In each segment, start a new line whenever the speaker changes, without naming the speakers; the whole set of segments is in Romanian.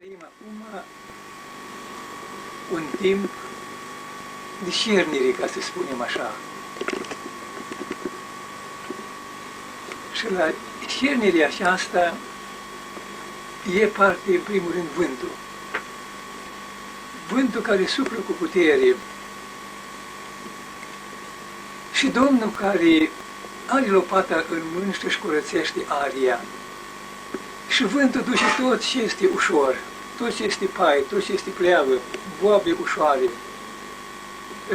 Trăim acum un timp de șernire, ca să spunem așa. Și la șernirea aceasta e parte, în primul rând, vântul. Vântul care suflă cu putere. Și Domnul care are lopata în mână și își curățește aria. Și vântul duce tot ce este ușor, tot ce este pai, tot ce este pleavă, boabe ușoare,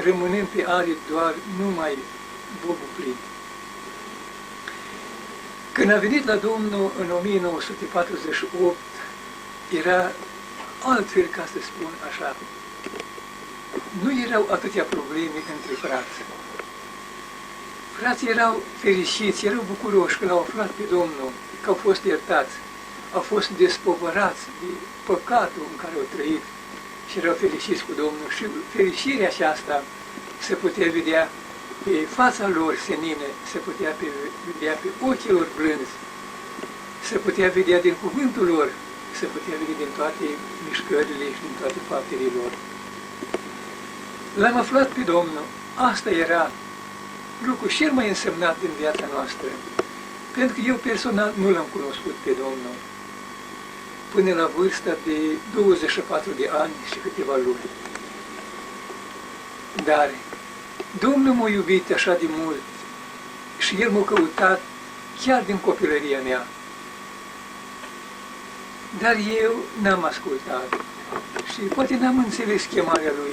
rămânând pe arie doar numai bobul plin. Când a venit la Domnul în 1948, era altfel, ca să spun așa. Nu erau atâtea probleme între frați. Frații erau fericiți, erau bucuroși că l-au aflat pe Domnul, că au fost iertați, au fost despovărați de păcatul în care au trăit și erau fericiți cu Domnul. Și fericirea aceasta se putea vedea pe fața lor senină, se putea vedea pe ochii lor blânzi, se putea vedea din cuvântul lor, se putea vedea din toate mișcările și din toate faptele lor. L-am aflat pe Domnul, asta era lucrul cel mai însemnat din viața noastră, pentru că eu personal nu l-am cunoscut pe Domnul până la vârsta de 24 de ani și câteva luni. Dar Domnul m-a iubit așa de mult și El m-a căutat chiar din copilăria mea. Dar eu n-am ascultat și poate n-am înțeles chemarea Lui.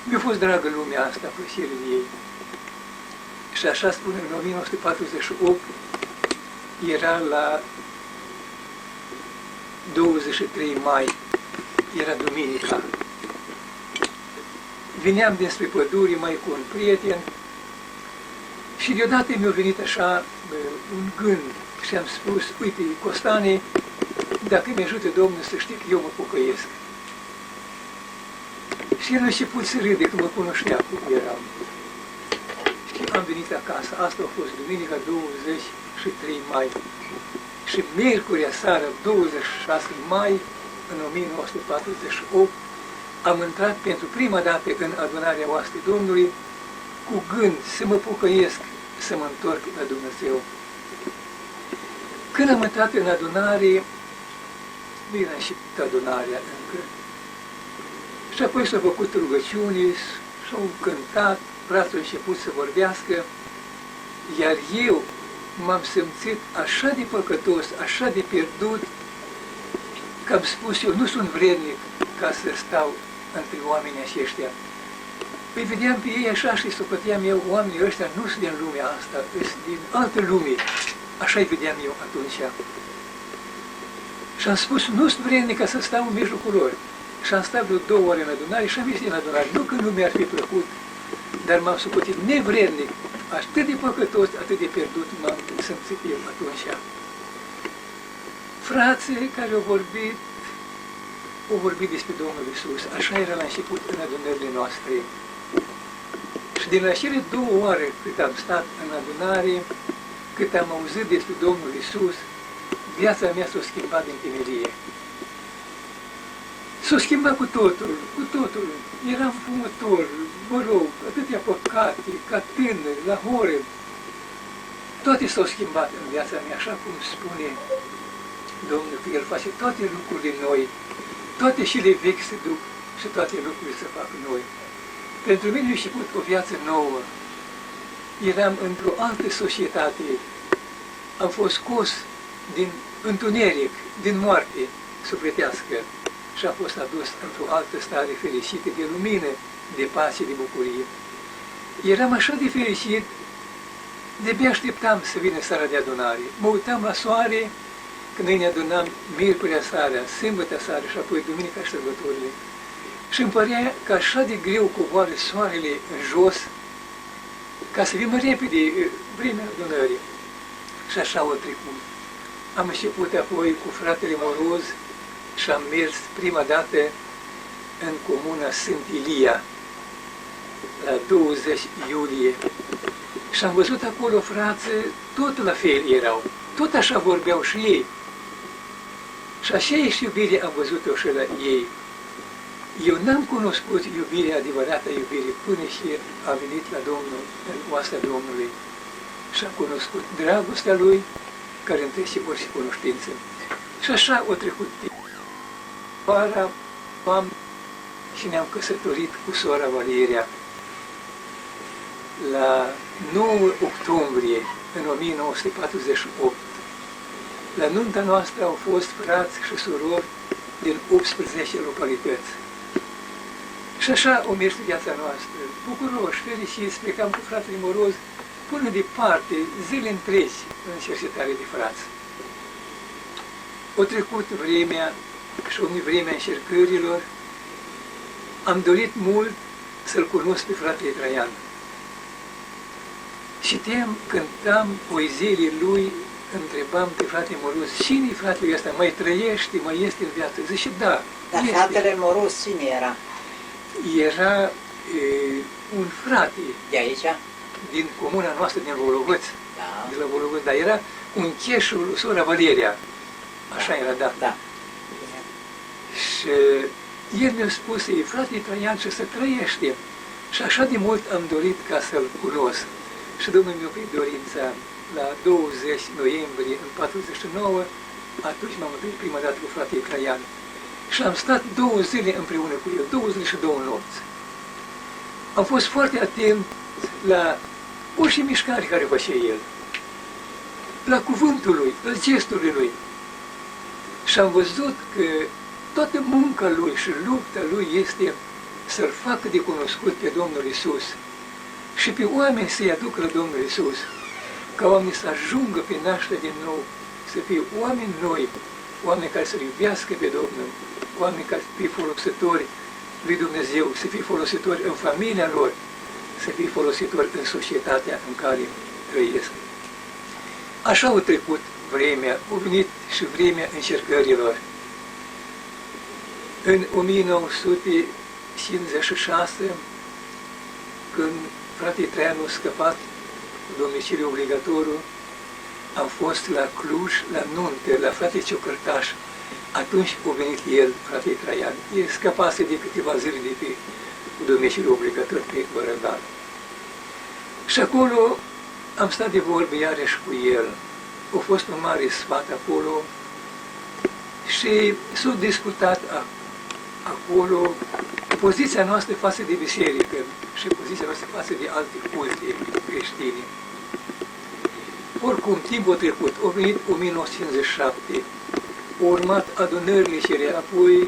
Mi-a fost dragă lumea asta, plăcerile ei. Și așa spune, în 1948, era la 23 mai, era duminica. Veneam dinspre pădure mai cu un prieten și deodată mi-a venit așa un gând și am spus, uite, Costane, dacă mi ajută Domnul să știi că eu mă pocăiesc. Și el a început să râde că mă cunoștea cum eram. Și am venit acasă, asta a fost duminica 23 mai. Și miercurea seara, 26 mai, în 1948, am intrat pentru prima dată în adunarea oaspei Domnului cu gând să mă pocăiesc, să mă întorc la Dumnezeu. Când am intrat în adunare, nu era început adunarea încă. Și apoi s-au făcut rugăciuni, s-au cântat, frații au început să vorbească, iar eu m-am simțit așa de păcătos, așa de pierdut, că am spus eu, nu sunt vrednic ca să stau între oamenii aceștia. Îi vedeam pe ei așa și socoteam eu, oamenii ăștia nu sunt din lumea asta, sunt din altă lume. Așa-i vedeam eu atunci. Și am spus, nu sunt vrednic ca să stau în mijlocul lor. Și am stat vreo 2 ore în adunare și am ieșit din adunare. Nu că nu mi-ar fi plăcut, dar m-am socotit nevrednic, atât de păcătos, atât de pierdut m-am simțit eu atunci. Frații care au vorbit despre Domnul Iisus, așa era la început în adunările noastre. Și din acele 2 ore cât am stat în adunare, cât am auzit despre Domnul Iisus, viața mea s-a schimbat din tinerie. S-a schimbat cu totul, cu totul. Eram fumător, mă rog, atâtea păcate, ca tânăr, la Horeb. Toate s-au schimbat în viața mea, așa cum spune Domnul, că El face toate lucrurile noi, toate cele vechi se duc și toate lucrurile se fac noi. Pentru mine a început o viață nouă. Eram într-o altă societate. Am fost scos din întuneric, din moarte sufletească și am fost adus într-o altă stare fericită de lumină, de pace, de bucurie. Eram așa de fericit, de-abia așteptam să vină seara de adunare. Mă uitam la soare când noi ne adunam miercurea seara, sâmbătă seara și apoi duminica sărbătorile. Și îmi părea că așa de greu coboară soarele în jos ca să vină repede vremea adunării. Și așa au trecut. Am început apoi cu fratele Moroz și am mers prima dată în comuna Sânt Ilia, la 20 iulie. Și am văzut acolo frații, tot la fel erau, tot așa vorbeau și ei. Și Și aceeași iubire am văzut-o și la ei. Eu n-am cunoscut iubirea adevărată, iubire, până și a venit la Domnul, în oastea Domnului, și a cunoscut dragostea Lui, care întrece orice cunoștință. Și așa o trecut timp. Vara am și ne-am căsătorit cu sora Valeria la 9 octombrie în 1948. La nunta noastră au fost frați și surori din 18 localități. Și așa o mers viața noastră, bucuroși, fericiți, plecam cu fratele Moroz până departe, zile întregi în cercetare de frați. O trecut vremea și o vremea încercărilor, am dorit mult să-l cunosc pe fratele Traian. Citeam, cântam poeziile lui, întrebam pe fratele Moroz, cine-i fratele ăsta, mai trăiește, mai este în viață? Zice, da,
dar
este.
fratele Moroz cine era?
Era un frate
De aici?
din comuna noastră, din Volovăț,
Da.
de la Volovăț, dar era un cheșul lui sora Valeria. Așa era, da.
Da.
Și el mi-a spus, e frate Traian, și să trăiește. Și așa de mult am dorit ca să-l cunosc. Și Domnul mi-a oprit dorința la 20 noiembrie, în 49, atunci m-am întâlnit prima dată cu fratele Traian. Și am stat 2 zile împreună cu el, 2 zile și 2 nopți. Am fost foarte atent la orice mișcare care făcea el, la cuvântul lui, la gesturile lui. Și am văzut că toată munca lui și lupta lui este să-L facă de cunoscut pe Domnul Iisus și pe oameni să-i aducă la Domnul Iisus, ca oamenii să ajungă pe naștere din nou, să fie oameni noi, oameni care să-L iubească pe Domnul, oameni care să fie folositori lui Dumnezeu, să fie folositori în familia lor, să fie folositori în societatea în care trăiesc. Așa a trecut vremea, a venit și vremea încercărilor. În 1956, când fratele Traian a scăpat cu domiciliu obligatoriu, am fost la Cluj, la nuntă, la fratele Ciocărtaș. Atunci a venit el, fratele Traian. El scăpase de câteva zile de pe cu domiciliu obligatoriu pe Bărăgal. Și acolo am stat de vorbă iarăși cu el. A fost un mare sfat acolo și s-a discutat acolo poziția noastră față de biserică și poziția noastră față de alte culte creștine. Oricum, timpul trecut, a venit 1957, au urmat adunările cele, apoi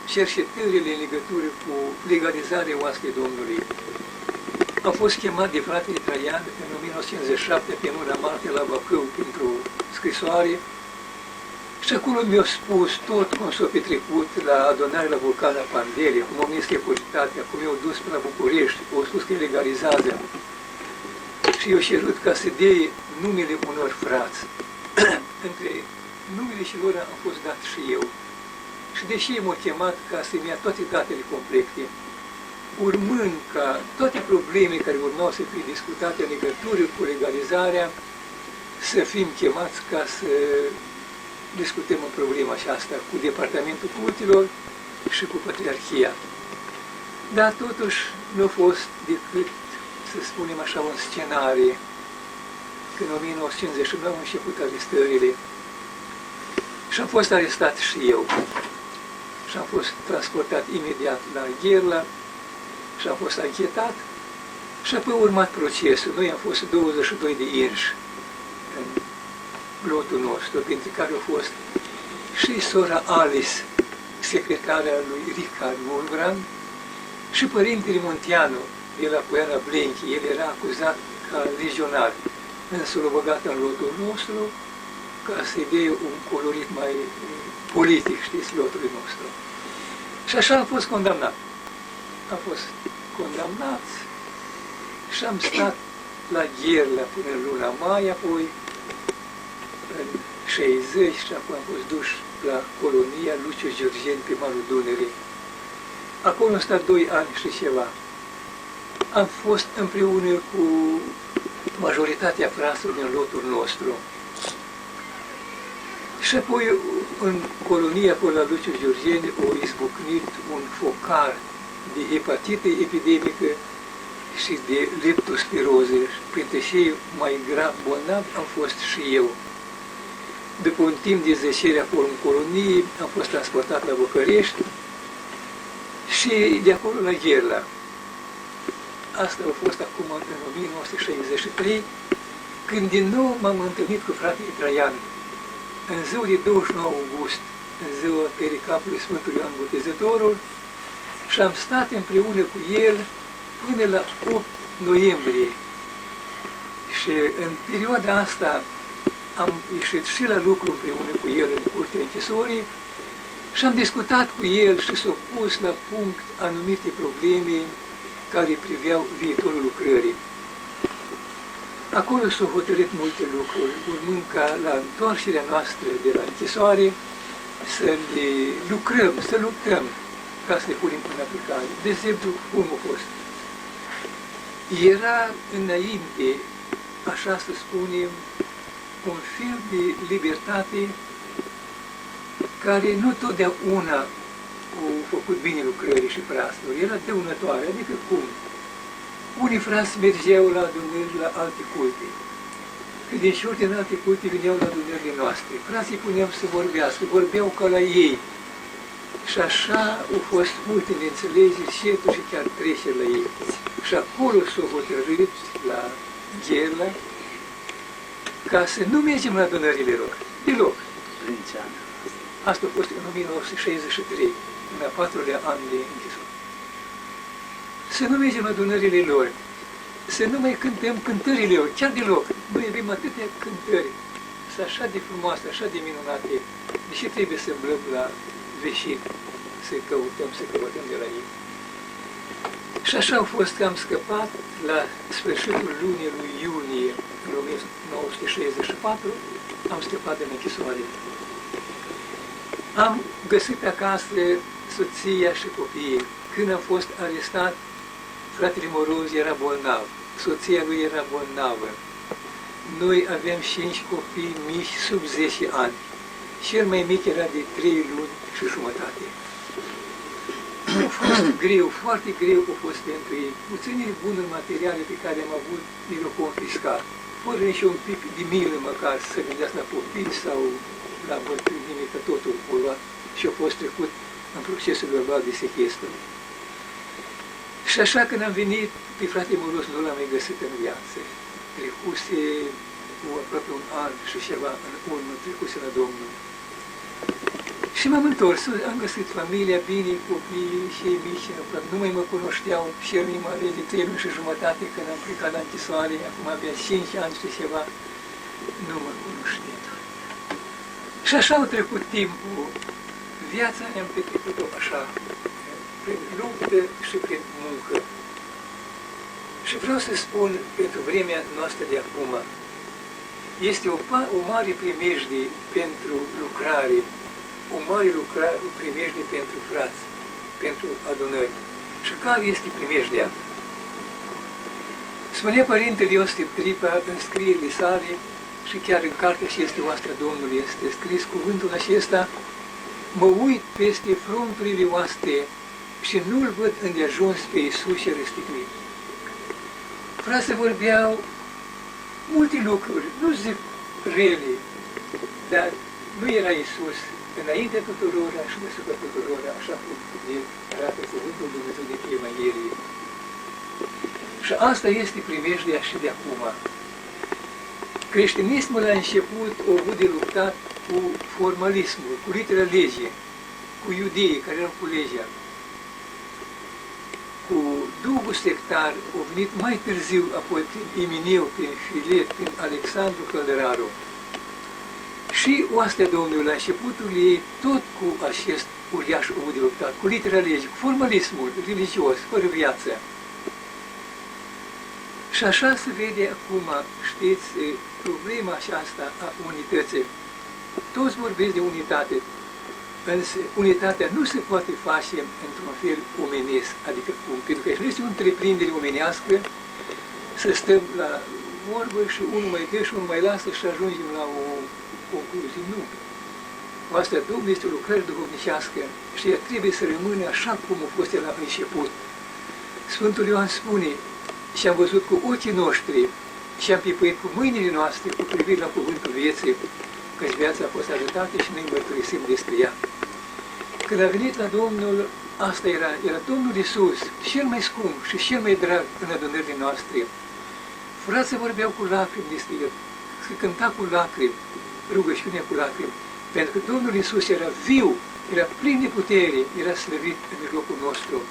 cercetările în legătură cu legalizarea oastei Domnului. Am fost chemat de fratele Traian în 1957 pe luna martie la Bacău pentru scrisoare și acolo mi-a spus tot cum s-a petrecut la adunare la Vulcana Pandele, cum au mers securitatea, cum i-au dus până la București, au spus că legalizează și i-au cerut ca să dea numele unor frați. Între numele și lor am fost dat și eu. Și deși m-au chemat ca să-mi ia toate datele complete, urmând ca toate problemele care urmau să fie discutate în legătură cu legalizarea, să fim chemați ca să discutăm în problema aceasta cu Departamentul Cultelor și cu Patriarhia. Dar totuși nu a fost decât, să spunem așa, un scenariu, când în 1959 au început arestările și am fost arestat și eu. Și am fost transportat imediat la Gherla și am fost anchetat și apoi a urmat procesul. Noi am fost 22 de inși în lotul nostru, printre care au fost și sora Alice, secretarea lui Richard Wolfram, și părintele Munteanu, de la Poiana Blenchi. El era acuzat ca legionar, însă l-a băgat în lotul nostru ca să-i dea un colorit mai politic, știți, lotului nostru. Și așa am fost condamnat. Am fost condamnat și am stat la Gherla până în luna mai, apoi în 60 și apoi am fost duși la colonia Luciu Georgeni pe malul Dunării. Acolo am stat 2 ani și ceva. Am fost împreună cu majoritatea fraților din lotul nostru. Și apoi în colonia acolo la Luciu Giurgeni a izbucnit un focar de hepatită epidemică și de leptospiroză. Printre cei mai grav bolnavi am fost și eu. După un timp de zăcere acolo în colonie, am fost transportat la București și de acolo la Gherla. Asta a fost acum în 1963, când din nou m-am întâlnit cu fratele Traian, în ziua de 29 august, în ziua pericapului Sfântului Ioan Botezătorul, și am stat împreună cu el până la 8 noiembrie. Și în perioada asta am ieșit și la lucru împreună cu el în curtea închisorii și am discutat cu el și s-au pus la punct anumite probleme care priveau viitorul lucrării. Acolo s-au hotărât multe lucruri, urmând ca la întoarcerea noastră de la închisoare să le lucrăm, să luptăm ca să le punem în aplicare. De exemplu, cum a fost? Era înainte, așa să spunem, un fel de libertate care nu totdeauna a făcut bine lucrării și fraților. Era dăunătoare, adică cum? Unii frați mergeau la adunări la alte culte. Credincioși din alte culte veneau la adunările noastre. Frații puneau să vorbească, vorbeau ca la ei. Și așa au fost multe neînțelegeri, certuri și chiar treceri la ei. Și acolo s-au hotărât la Gherla ca să nu mergem la adunările lor, deloc. Asta a fost în 1963, în a 4-lea an de închisoare. Să nu mergem la adunările lor, să nu mai cântăm cântările lor, chiar deloc. Noi avem atâtea cântări, sunt așa de frumoase, așa de minunate, deși trebuie să îmblăm la veșit, să căutăm de la ei. Și așa a fost că am scăpat la sfârșitul lunii lui iunie în 1964, am scăpat din închisoare. Am găsit acasă soția și copiii. Când am fost arestat, fratele Moroz era bolnav, soția lui era bolnavă. Noi aveam 5 copii mici sub 10 ani. Cel mai mic era de 3 luni și jumătate. A fost greu, foarte greu a fost pentru ei. Puținile bunuri materiale pe care am avut, le-au confiscat. Fără nici un pic de milă măcar să gândească la copii sau la bătrânime, că totul a luat și a fost trecut în procesul verbal de sechestru. Și așa când am venit, pe frate Moros nu l-am mai găsit în viață. Trecuse cu aproape un an și ceva în urmă, trecuse la Domnul. Și m-am întors, am găsit familia bine, copiii și ei mici, nu mai mă cunoșteau, și el mă avea de 3 luni și jumătate când am plecat la închisoare, acum avea 5 ani și ceva, nu mă cunoștea. Și așa au trecut timpul, viața ne-am petrecut-o așa, prin luptă și prin muncă. Și vreau să spun, pentru vremea noastră de acum, este o mare primejdie pentru lucrare, o mare primejdie pentru frați, pentru adunări. Și care este primejdia? Spunea Părintele Iosif Tripa în scrierile sale, și chiar în cartea și este oastră Domnului este scris cuvântul acesta: mă uit peste fronturile oastre și nu-L văd îndeajuns pe Iisus și răstignit. Frații vorbeau multe lucruri, nu zic rele, dar nu era Iisus înaintea tuturora și deasupra tuturora, așa cum arată cuvântul Dumnezeu de pe Evanghelie. Și asta este primejdia și de acum. Creștinismul la început a avut de luptat cu formalismul, cu litera legii, cu iudeii care erau cu legea. Cu duhul sectar a venit mai târziu, apoi prin Imineu, prin Filet, prin Alexandru Căldăraru. Și oastea Domnului la începutul ei, tot cu acest uriaș avut de luptat, cu litera legii, cu formalismul religios, fără viață. Și așa se vede acum, știți, problema aceasta a unității. Toți vorbesc de unitate, însă unitatea nu se poate face într-un fel omenesc, adică cum, pentru că este o întreprindere omenească să stăm la vorbă și unul mai dă și unul mai lasă și ajungem la o concluzie. Nu. Oastea Domnului este o lucrare duhovnicească și ea trebuie să rămână așa cum a fost la început. Sfântul Ioan spune, și am văzut cu ochii noștri și am pipăit cu mâinile noastre cu privire la cuvântul vieții, căci viața a fost arătată și noi mărturisim despre ea. Când a venit la Domnul, asta era Domnul Iisus, cel mai scump și cel mai drag în adunările noastre. Frații vorbeau cu lacrimi despre el, se cânta cu lacrimi, rugăciunea cu lacrimi, pentru că Domnul Iisus era viu, era plin de putere, era slăvit în mijlocul nostru.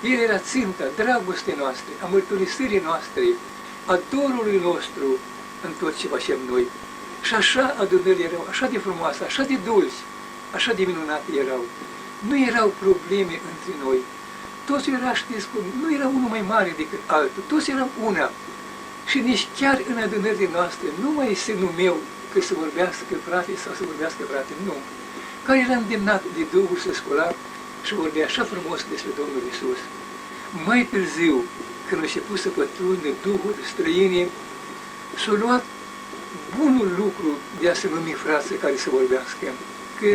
El era ținta dragostei noastre, a mărturisirii noastre, a dorului nostru în tot ce facem noi. Și așa adunările erau, așa de frumoase, așa de dulci, așa de minunate erau. Nu erau probleme între noi. Toți erau, știți cum, nu era unul mai mare decât altul, toți eram una. Și nici chiar în adunările noastre nu mai este numeu că să vorbească frate sau să vorbească frate, nu. Care era îndemnat de Duhul să scola și vorbea așa frumos despre Domnul Iisus. Mai târziu, când a început să pătrundă Duhul străine, s-a luat bunul lucru de a se numi frață care să vorbească, că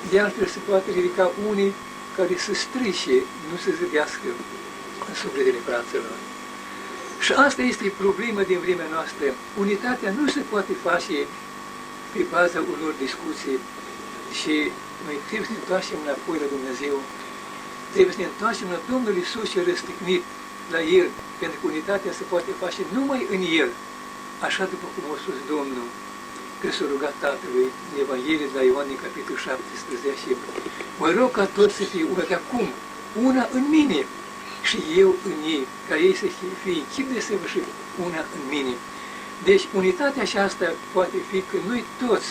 de altfel se poate ridica unii care să strice, nu să zădească în sufletele fraților. Și asta este problema din vremea noastră. Unitatea nu se poate face pe baza unor discuții și noi trebuie să ne întoarcem înapoi la Dumnezeu. Trebuie să ne întoarcem la Domnul Iisus și răstignit la El, pentru că unitatea se poate face numai în El, așa după cum a spus Domnul, că s-a rugat Tatălui în Evanghelie de la Ioan, în capitolul 17. Mă rog ca toți să fie una de acum, una în mine și eu în ei, ca ei să fie chip de săvârșit, una în mine. Deci unitatea aceasta poate fi că noi toți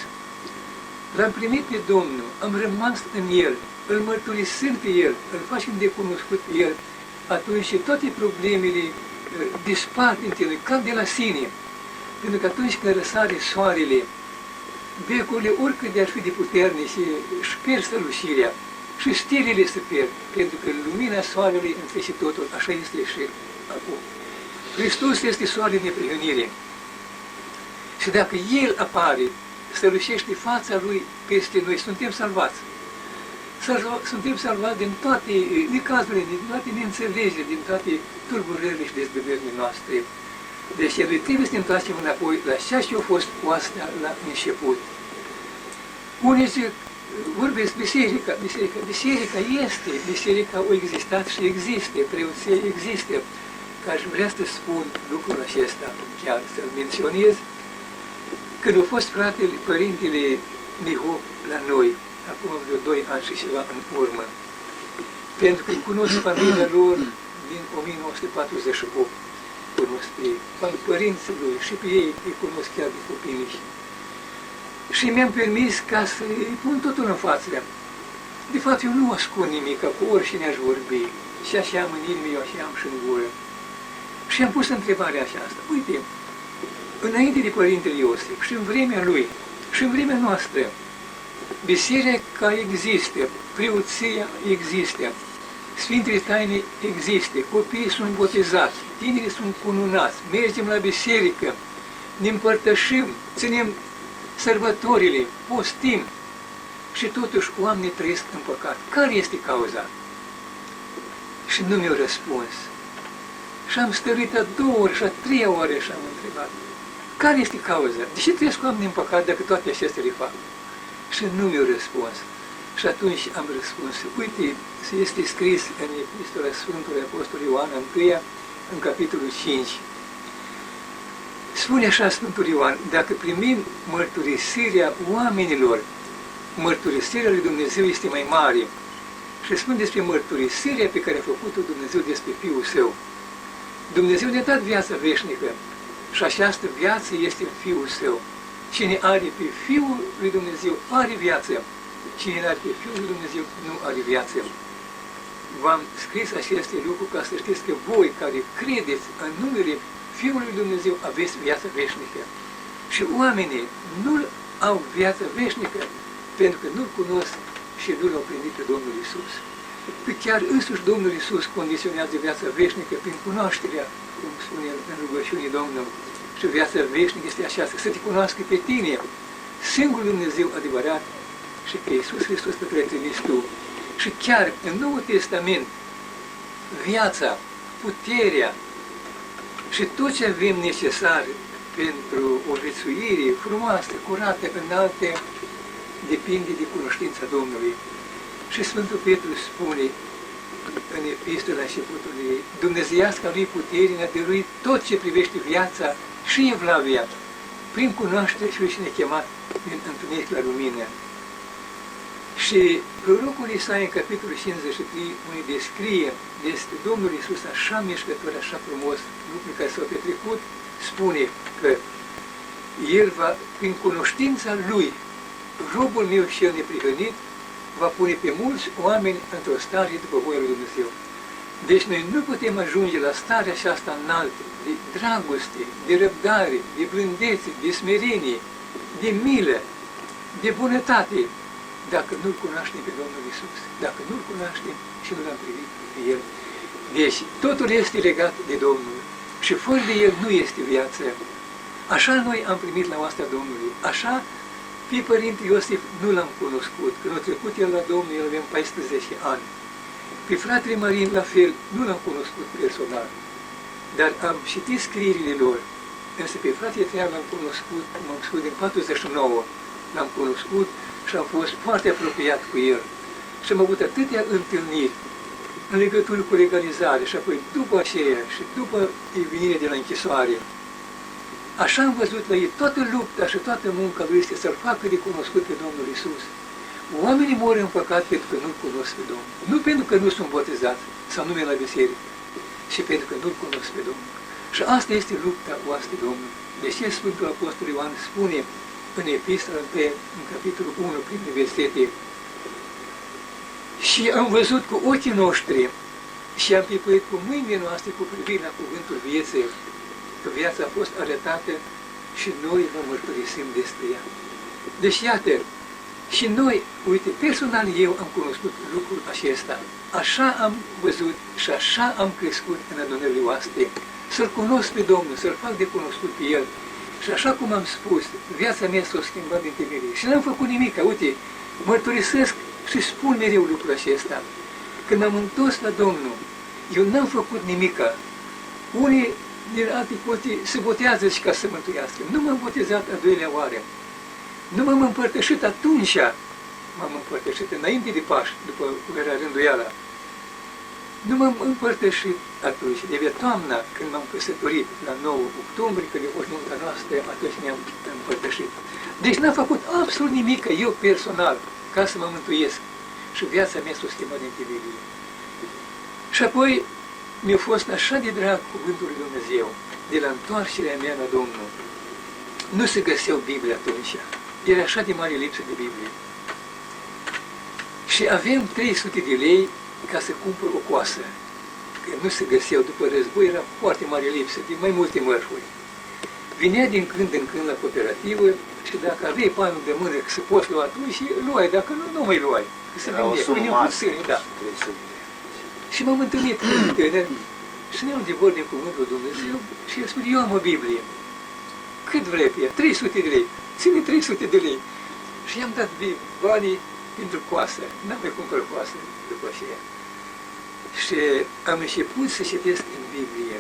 l-am primit pe Domnul, am rămas în El, îl mărturisim pe El, îl facem de cunoscut pe El, atunci și toate problemele dispar dintre noi, cam de la sine. Pentru că atunci când răsare soarele, becurile, oricât de ar fi de puternice, își pierd strălucirea și stelele se pierd, pentru că lumina soarelui întrece totul, așa este și acum. Hristos este soarele neprihănire. Și dacă El apare, strălucește fața Lui peste noi, suntem salvați. Suntem salvați din toate necazurile, din toate neînțelegeri, din toate tulburările și dezbăverile noastre. Deci noi trebuie să ne întoarcem înapoi la ceea ce a fost cu astea la început. Unii zic, vorbesc biserica. Biserica a existat și există, preoția există. Că aș vrea să spun lucrul acesta, chiar să-l menționez, când a fost părintele Miho la noi, acum vreo 2 ani și ceva în urmă, pentru că îi cunosc familia lor din 1948, cunosc pe părinții lui și pe ei îi cunosc chiar de copii mici. Și mi-am permis ca să îi pun totul în față. De fapt, eu nu ascund nimic, cu oricine aș vorbi. Și așa am în inimă, eu așa am și în gură. Și am pus întrebarea aceasta. Uite, înainte de Părintele Iosif și în vremea lui și în vremea noastră, biserica există, preoția există, Sfintele Taine există, copiii sunt botezați, tinerii sunt cununați, mergem la biserică, ne împărtășim, ținem sărbătorile, postim și totuși oamenii trăiesc în păcat. Care este cauza? Și nu mi-au răspuns. Și am stăruit a 2 ori și a 3 ori și am întrebat. Care este cauza? De ce trăiesc oamenii în păcat dacă toate acestea le fac? Și nu mi-au răspuns. Și atunci am răspuns. Uite, este scris în Epistola Sfântului Apostol Ioan, în capitolul 5. Spune așa Sfântul Ioan, dacă primim mărturisirea oamenilor, mărturisirea lui Dumnezeu este mai mare. Și spune despre mărturisirea pe care a făcut-o Dumnezeu despre Fiul Său. Dumnezeu ne-a dat viața veșnică și această viață este în Fiul Său. Cine are pe Fiul lui Dumnezeu are viață. Cine are pe Fiul lui Dumnezeu nu are viață. V-am scris aceste lucruri ca să știți că voi care credeți în numele Fiului lui Dumnezeu aveți viața veșnică. Și oamenii nu au viața veșnică pentru că nu-L cunosc și nu L-au primit pe Domnul Iisus. Că chiar însuși Domnul Iisus condiționează viața veșnică prin cunoașterea, cum spune în rugăciunii Domnului. Și viața veșnică este așa, să te cunoască pe tine, singurul Dumnezeu adevărat și pe Iisus Hristos pe care trimis tu. Și chiar în Noul Testament, viața, puterea și tot ce avem necesar pentru o viețuire frumoasă, curată, înaltă, depinde de cunoștința Domnului. Și Sfântul Petru spune în epistola începutului, dumnezeiasca lui putere ne-a dăruit tot ce privește viața și evlavia, prin cunoaștere și ne-a chemat din întuneric la lumină. Și prorocul Isaia, în capitolul 53, unde descrie despre Domnul Iisus așa mișcător, așa frumos, lucruri care s-au petrecut, spune că El va, prin cunoștința Lui, robul meu și el neprihănit, va pune pe mulți oameni într-o stare după voia lui Dumnezeu. Deci noi nu putem ajunge la starea aceasta înaltă, de dragoste, de răbdare, de blândețe, de smerenie, de milă, de bunătate, dacă nu-L cunoaștem pe Domnul Iisus, dacă nu-L cunoaștem și nu L-am privit pe El. Deci totul este legat de Domnul și fără de El nu este viață. Așa noi am primit la oastea Domnului, așa pe Părinte Iosif nu L-am cunoscut, când a trecut el la Domnul, el avea 14 ani. Pe fratele Marin, la fel, nu L-am cunoscut personal, dar am citit scrierile lor, însă pe fratele Traian L-am cunoscut, cum am spus, din 49, L-am cunoscut și am fost foarte apropiat cu el. Și am avut atâtea întâlniri în legătură cu legalizare și apoi după aceea și după venirea de la închisoare. Așa am văzut la ei, toată lupta și toată munca lui este să-L facă de cunoscut pe Domnul Iisus. Oamenii mor în păcat pentru că nu-L cunosc pe Domnul. Nu pentru că nu sunt botezați sau nu merg la biserică, ci pentru că nu-L cunosc pe Domnul. Și asta este lupta oaste Domnului. Deci Sfântul Apostol Ioan spune în epistola în capitolul 1, primele versete, și am văzut cu ochii noștri și am pipuit cu mâinile noastre cu privire la cuvântul vieții, că viața a fost arătată și noi vă mărturisim despre ea. Deci iată, și noi, uite, personal eu am cunoscut lucrul acesta. Așa am văzut și așa am crescut în adunările oastre. Să-L cunosc pe Domnul, să-L fac de cunoscut pe El. Și așa cum am spus, viața mea s-a schimbat din temelie. Și n-am făcut nimic, uite, mărturisesc și spun mereu lucrul acesta. Când m-am întors la Domnul, eu n-am făcut nimica. Unii din alte poate se botează și ca să mântuiască. Nu m-am botezat a doilea oară. Nu m-am împărtășit atunci, m-am împărtășit înainte de Paști, după cum era rânduiala. Nu m-am împărtășit atunci, de toamna, când m-am căsătorit, la 9 octombrie, când a fost nunta noastră, atunci ne-am împărtășit. Deci n-am făcut absolut nimic, eu personal, ca să mă mântuiesc. Și viața mea s-a schimbat din temelie. Și apoi mi-a fost așa de drag cuvântul lui Dumnezeu, de la întoarcerea mea la Domnul. Nu se găseau Biblie atunci. Era așa de mare lipsă de Biblie. Și aveam 300 de lei ca să cumpăr o coasă. Că nu se găseau, după război era foarte mare lipsă de mai multe mărfuri. Vinea din când în când la cooperativă și dacă aveai banul de mână că se poți lua atunci, luai, dacă nu, nu mai luai. Că se vindea puțin, da. Și m-am întâlnit cu un tânăr și ne-am de vorbim cuvântul Dumnezeu și el spune, eu am o Biblie. Cât vrei pe ea? 300 de lei. Ține 300 de lei. Și i-am dat banii pentru coasă. N-am mai cumpărat coasă după aceea. Și am început să citesc în Biblie.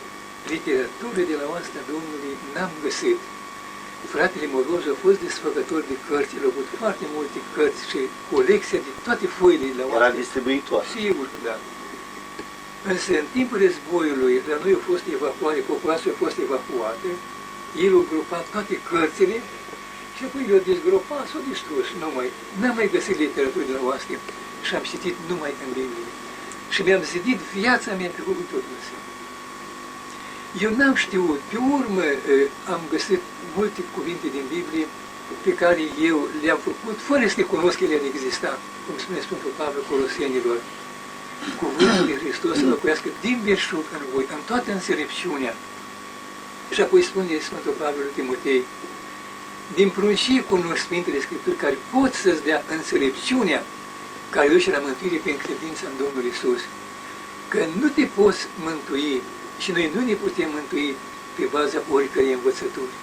Literatură de la oastea Domnului n-am găsit. Fratele Moroz a fost desfăcător de cărți, el a avut foarte multe cărți și colecția de toate foile de la oastea.
Era distribuitor.
Sigur, da. Însă, în timpul războiului, la noi a fost evacuare, populația a fost evacuată, el a grupat toate cărțile și apoi le-a dezgropat, s-a distrus. N-am mai găsit literatură de la oastea și am citit numai în Biblie. Și mi-am zidit viața mea pe cuvântul Dumnezeu. Eu n-am știut, pe urmă am găsit multe cuvinte din Biblie pe care eu le-am făcut fără să le cunosc că ele ar exista, cum spune Sfântul Pavel Coloseniilor. Cuvântul lui Hristos să locuiască din belșug în voi, în toată înțelepciunea. Și apoi spune Sfântul Pavel lui Timotei, din pruncie cunoști Sfintele Scripturi care pot să-ți dea înțelepciunea care duce la mântuire prin credința în Domnul Iisus. Că nu te poți mântui și noi nu ne putem mântui pe baza oricărei învățături.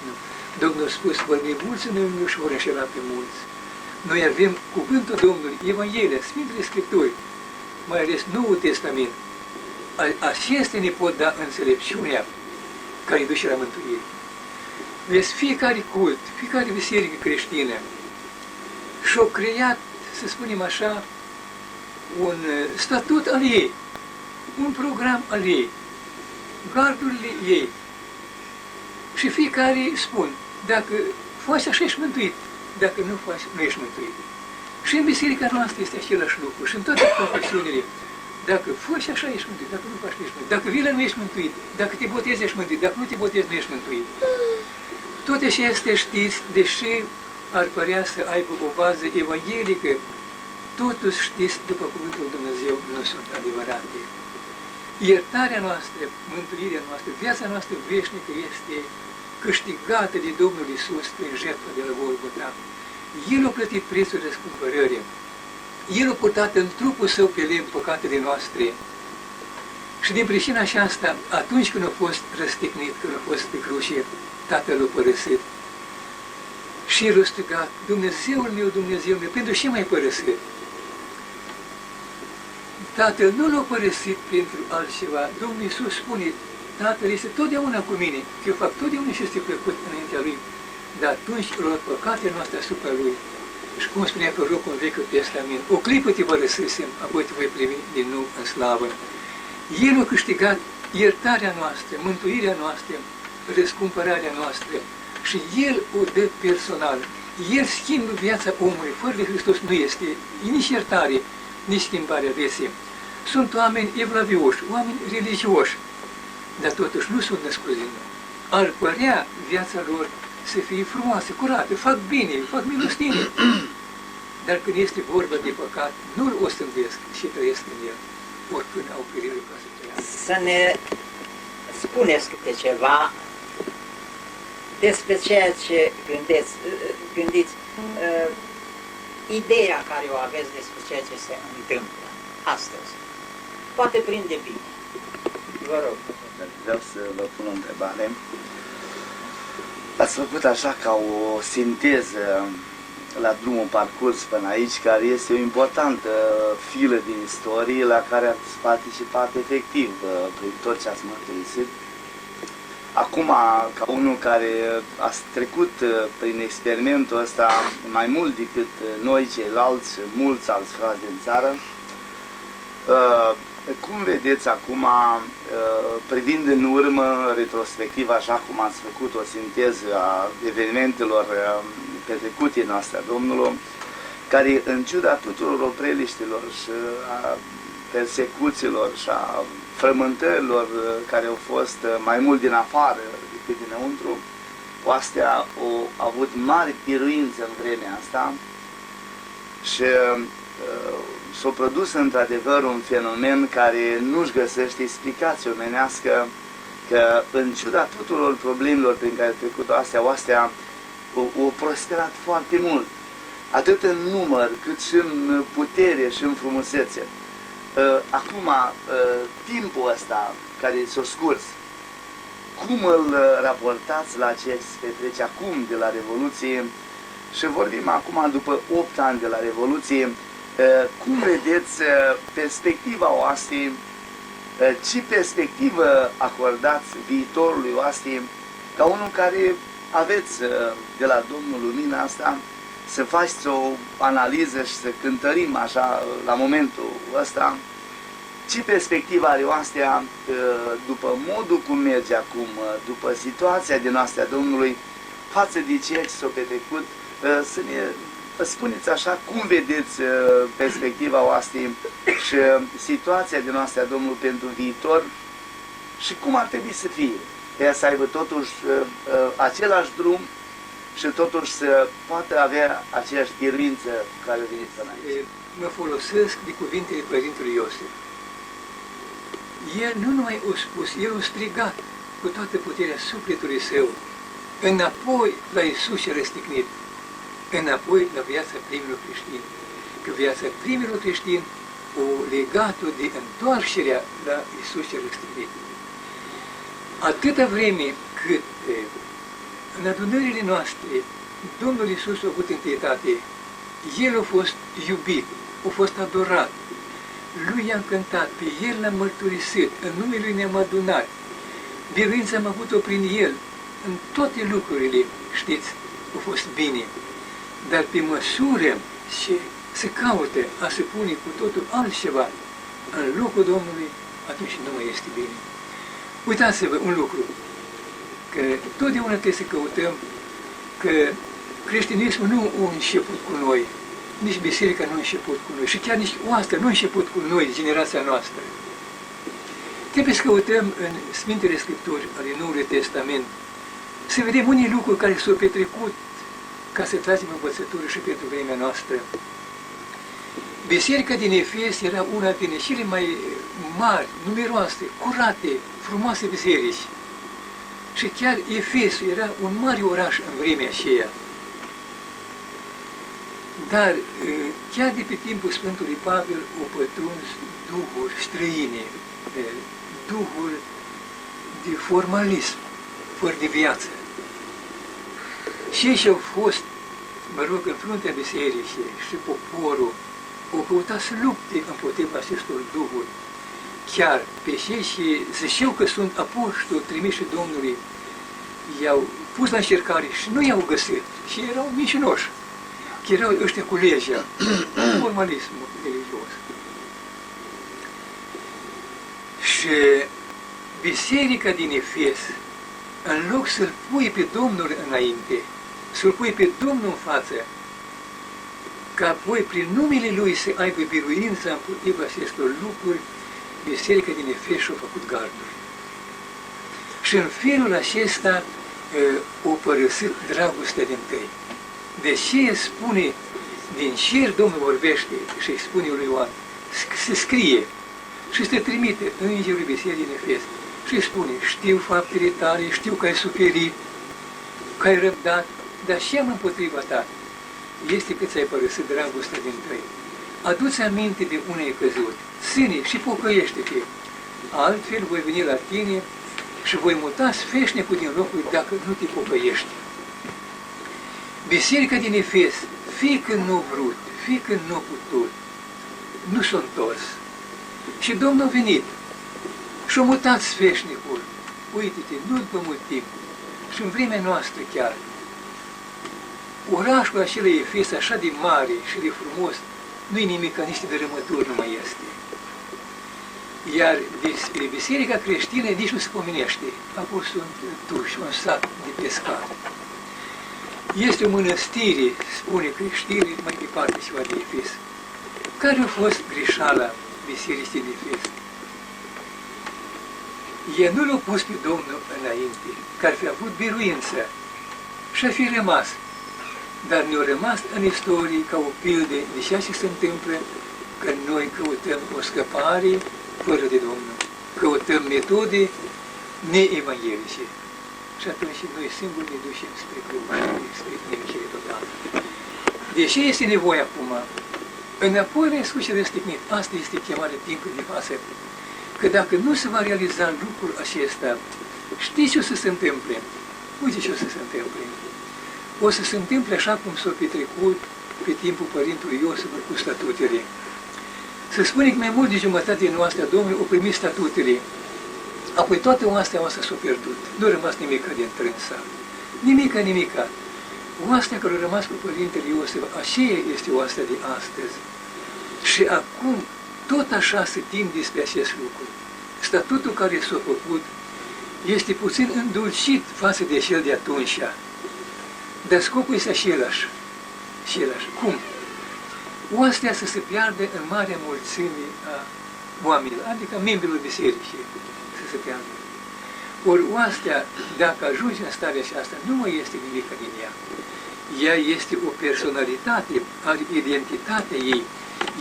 Nu. Domnul a spus, vor fi mulți în lume și vor înșela pe mulți. Noi avem cuvântul Domnului, Evanghelia, Sfintele Scripturi, mai ales Noul Testament. Acestea ne pot da înțelepciunea care duce la mântuire. Vezi, fiecare cult, fiecare biserică creștină și-a creat, să spunem așa, un statut al ei, un program al ei, gardurile ei. Și fiecare spun, dacă faci așa ești mântuit, dacă nu faci, nu ești mântuit. Și în biserica noastră este același lucru, și în toate confesiunile. Dacă faci așa ești mântuit, dacă nu faci nu ești mântuit, dacă vii la nu ești mântuit, dacă te botezi ești mântuit, dacă nu te botezi nu ești mântuit. Toate acestea știți, deși ar părea să aibă o bază evanghelică, totuși știți, după cuvântul Dumnezeu, nu sunt adevărate. Iertarea noastră, mântuirea noastră, viața noastră veșnică este câștigată de Domnul Iisus prin jertfa de la Golgota. El a plătit prețul răscumpărării. El a purtat în trupul său pe lemn păcatele noastre. Și din pricina aceasta, atunci când a fost răstignit, când a fost pe cruce, Tatăl l-a părăsit. Și el a strigat, Dumnezeul meu, pentru ce m-ai părăsit? Tatăl nu l-a părăsit pentru altceva. Domnul Iisus spune, Tatăl este totdeauna cu mine, că eu fac totdeauna și este plăcut înaintea Lui. Dar atunci a luat păcatele noastre asupra Lui. Și cum spunea prorocul în Vechiul Testament, o clipă te părăsisem, apoi te voi primi din nou în slavă. El a câștigat iertarea noastră, mântuirea noastră, răscumpărarea noastră și El o dă personal. El schimbă viața omului. Fără de Hristos nu este nici iertare, nici schimbarea vieții. Sunt oameni evlavioși, oameni religioși, dar totuși nu sunt născuți din nou. Ar părea viața lor să fie frumoasă, curată, fac bine, fac milostenie, dar când este vorba de păcat, nu-l ostândesc și trăiesc în el, oricând au perioadă ca să trăiască.
Să ne spuneți câte ceva despre ceea ce gândiți, ideea care o aveți despre ceea ce se întâmplă astăzi. Poate prinde bine. Vă rog.
Vreau să vă pun o întrebare. Ați făcut așa ca o sinteză la drumul parcurs până aici, care este o importantă filă din istorie la care ați participat efectiv prin tot ce ați mărturisit. Acum, ca unul care a trecut prin experimentul ăsta mai mult decât noi ceilalți, mulți alți frați din țară, cum vedeți acum, privind în urmă, retrospectiv, așa cum ați făcut o sinteză a evenimentelor petrecute noastre a Domnului, care, în ciuda tuturor opreliștilor și a persecuțiilor și a frământărilor care au fost mai mult din afară decât dinăuntru, astea au avut mari biruințe în vremea asta și s-a produs într-adevăr un fenomen care nu-și găsește explicație omenească, că în ciuda tuturor problemelor prin care a trecut astea au prosperat foarte mult, atât în număr, cât și în putere și în frumusețe. Acum, timpul ăsta care s-a scurs, cum îl raportați la ce se petrece acum de la Revoluție? Și vorbim acum, după 8 ani de la Revoluție, cum vedeți perspectiva oastei, ce perspectivă acordați viitorului oastei, ca unul care aveți de la Domnul lumina asta, să faceți o analiză și să cântărim așa la momentul ăsta, ce perspectivă are oastea după modul cum merge acum, după situația din astea Domnului, față de ceea ce s-a petrecut, să ne spuneți așa cum vedeți perspectiva oastei și situația din astea Domnului pentru viitor și cum ar trebui să fie. Ea să aibă totuși același drum și totuși să poată avea aceeași biruință care veniți înainte.
Mă folosesc de cuvintele Părintelui Iosif. El nu numai a spus, el a strigat cu toată puterea sufletului său înapoi la Iisus cel răstignit, înapoi la viața primilor creștini. Că viața primilor creștini o legat-o de întoarcerea la Iisus cel răstignit. Atâta vreme cât în adunările noastre Domnul Iisus a avut întâietate, El a fost iubit, a fost adorat, Lui i-am cântat, pe El l-am mărturisit, în numele Lui ne-am adunat, biruința am avut-o prin El, în toate lucrurile, știți, a fost bine, dar pe măsură ce se caută a se pune cu totul altceva în locul Domnului, atunci nu mai este bine. Uitați-vă un lucru, că totdeauna trebuie să căutăm că creștinismul nu a început cu noi, nici biserica nu a început cu noi și chiar nici oastea nu a început cu noi, generația noastră. Trebuie să căutăm în Sfintele Scripturi ale Noului Testament să vedem unii lucruri care s-au petrecut ca să tragem învățătură și pentru vremea noastră. Biserica din Efes era una din cele mai mari, numeroase, curate, frumoase biserici. Și chiar Efesul era un mare oraș în vremea aceea. Dar chiar de pe timpul Sfântului Pavel au pătruns duhuri străine, duhuri de formalism, fără de viață. Cei ce au fost, în fruntea bisericii și poporul, au căutat să lupte împotriva acestor duhuri. Chiar pe cei ce ziceau că sunt apostoli trimiși Domnului, i-au pus la încercare și nu i-au găsit. Și erau mincinoși. Că erau ăștia cu legea, formalismul religios. Și biserica din Efes, în loc să-L pui pe Domnul înainte, să-L pui pe Domnul în față, ca apoi prin numele Lui să aibă biruința împotriva acestor lucruri, biserica din Efes și-a făcut garduri. Și în felul acesta o părăsit dragostea din tăi. De ce spune, din cer Domnul vorbește și îi spune lui Ioan, se scrie și se trimite îngerul bisericii din Efes și îi spune, știu faptele tale, știu că ai suferit, că ai răbdat, dar și am împotriva ta este că ți-ai părăsit dragostea din tăi. Adu-ți aminte de unei căzut, ține și pocăiește-te, altfel voi veni la tine și voi muta sfeșnicul din locul dacă nu te pocăiești. Biserica din Efes, fie când nu a vrut, fie când nu a putut, nu s-a întors. Și Domnul a venit și a mutat sfeșnicul. Uite-te, nu după mult timp, și în vremea noastră chiar, orașul acela Efes așa de mare și de frumos, nu-i nimic, ca niște dărâmături nu mai este. Iar despre biserica creștină nici nu se pomenește. A fost un tuș, un sat de pescar. Este o mănăstire, spune creștinii, mai departe ceva de Efes. Care a fost greșeala bisericii din Efes? Ei nu l-au pus pe Domnul înainte, că ar fi avut biruință și ar fi rămas. Dar ne-au rămas în istorie ca o pildă de ceea ce se întâmplă când noi căutăm o scăpare fără de Domnul. Căutăm metode neevanghelice. Și atunci noi singuri ne ducem spre căușire, spre nemicire totală. De ce este nevoie acum? Înapoi la Iisus răstignit. Asta este chemarea timpului de față. Că dacă nu se va realiza lucrul acesta, știți ce o să se întâmple? Uite ce o să se întâmple. O să se întâmple așa cum s-a petrecut pe timpul Părintului Iosif cu statutele. Se spune că mai mult de jumătate din oastea Domnului au primit statutele. Apoi toată oastea noastră s-a pierdut. Nu a rămas nimica din trânsa. Nimica. Oastea care a rămas cu Părintele Iosif, aceea este oastea de astăzi. Și acum tot așa se timp despre acest lucru. Statutul care s-a făcut este puțin îndulcit față de cel de atunci. Dar scopul este același. Cum? Oastea să se piardă în marea mulțime a oamenilor, adică membrilor bisericii, să se piardă. Ori oastea, dacă ajunge în starea aceasta, nu mai este nimic din ea. Ea este o personalitate, are identitatea ei.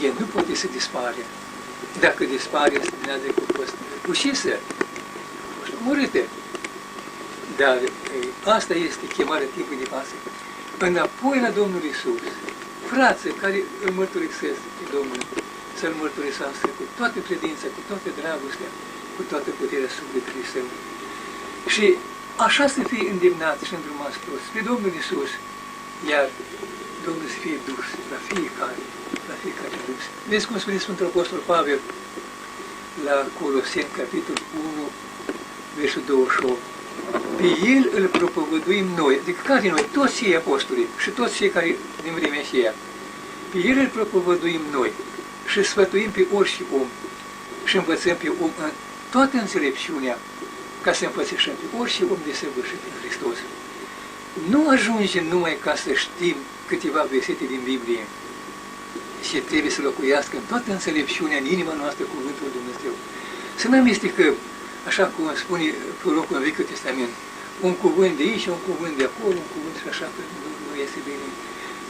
Ea nu poate să dispare. Dacă dispare, spunează că a fost ucisă, a fost omorâtă. Dar asta este chemarea timpului de față. Înapoi la Domnul Iisus, frații care îl mărturisesc pe Domnul, să-L mărturisească cu toată credința, cu toată dragostea, cu toată puterea sufletului său. Și așa să fie îndemnați și îndrumați toți pe Domnul Iisus, iar Domnul să fie dus la fiecare dus. Vezi cum spune Sfântul Apostol Pavel la Coloseni, capitolul 1, versul 28. Pe El îl propovăduim noi, adică care noi, toți cei apostoli și toți cei care din vremea aceea, pe El îl propovăduim noi și sfătuim pe orice om și învățăm pe om în toată înțelepciunea ca să învățășăm pe orice om desăvârșit în Hristos. Nu ajunge numai ca să știm câteva versete din Biblie, și trebuie să locuiască în toată înțelepciunea, în inima noastră, cuvântul lui Dumnezeu. Să nu amestecăm, așa cum spune prorocul în Vechiul Testament, un cuvânt de aici, un cuvânt de acolo, un cuvânt și așa, că nu este bine.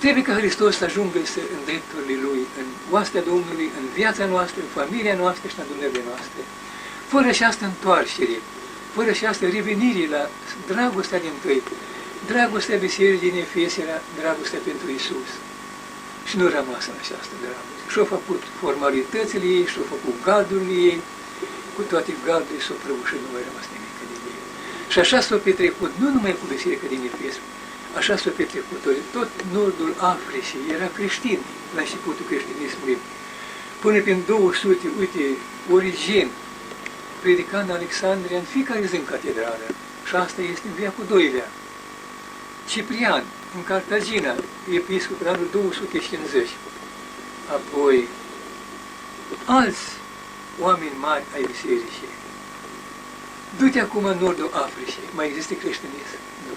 Trebuie ca Hristos să ajungă în drepturile Lui, în oastea Domnului, în viața noastră, în familia noastră și în adunările noastre. Fără această întoarcere, fără această revenire la dragostea din tâi, dragostea bisericii din Efese era dragostea pentru Isus. Și nu rămas în această dragoste. Și-au făcut formalitățile ei, și-au făcut gardurile ei, cu toate gardurile s-au prăbușit, nu mai rămas nimic din ei. Și așa s-au petrecut, nu numai cu biserica din Efes, așa s-au petrecut tot nordul Africii, era creștin la începutul creștinismului. Până prin 200, uite, Origen, predica în Alexandria în fiecare zi în catedrală. Și asta este în veacul II-lea. Ciprian, în Cartagina, episcop în anul 250. Apoi, alți oameni mari ai bisericii. Du-te acum în nordul Africii, mai există creștinism? Nu.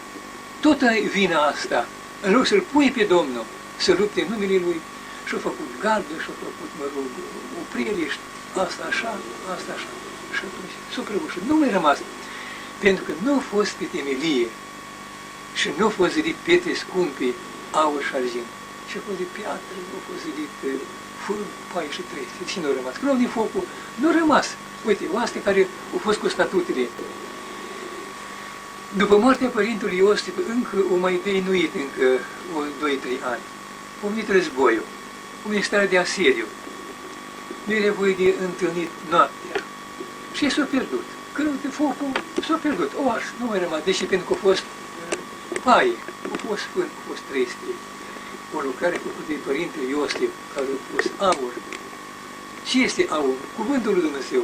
Tot vina asta, în loc să-L pui pe Domnul, să lupte în numele Lui, și-au făcut garduri, și-au făcut, mă rog, opreliști, asta așa, asta așa. Și atunci s-au prăbușit. Nu mai rămas, pentru că nu a fost pe temelie și nu au fost zidit pietre scumpe, aur și argint. Și a fost de piatră, nu a fost zidit fân, paie și treste. Și nu a rămas. Când au din focul, nu a rămas. Uite, oaste care au fost cu statutele. După moartea părintelui Iosif, încă o mai deinuit, încă 2-3 ani. A venit războiul, a venit starea de asediu. Nu era voie de întâlnit noaptea. Și s-a pierdut. Când de focul, s-a pierdut. O ars, nu mai rămas. Deși pentru că a fost paie, a fost fân, a fost treste. O lucrare făcută de părintele Iosif, care a pus aur. Ce este aur? Cuvântul lui Dumnezeu.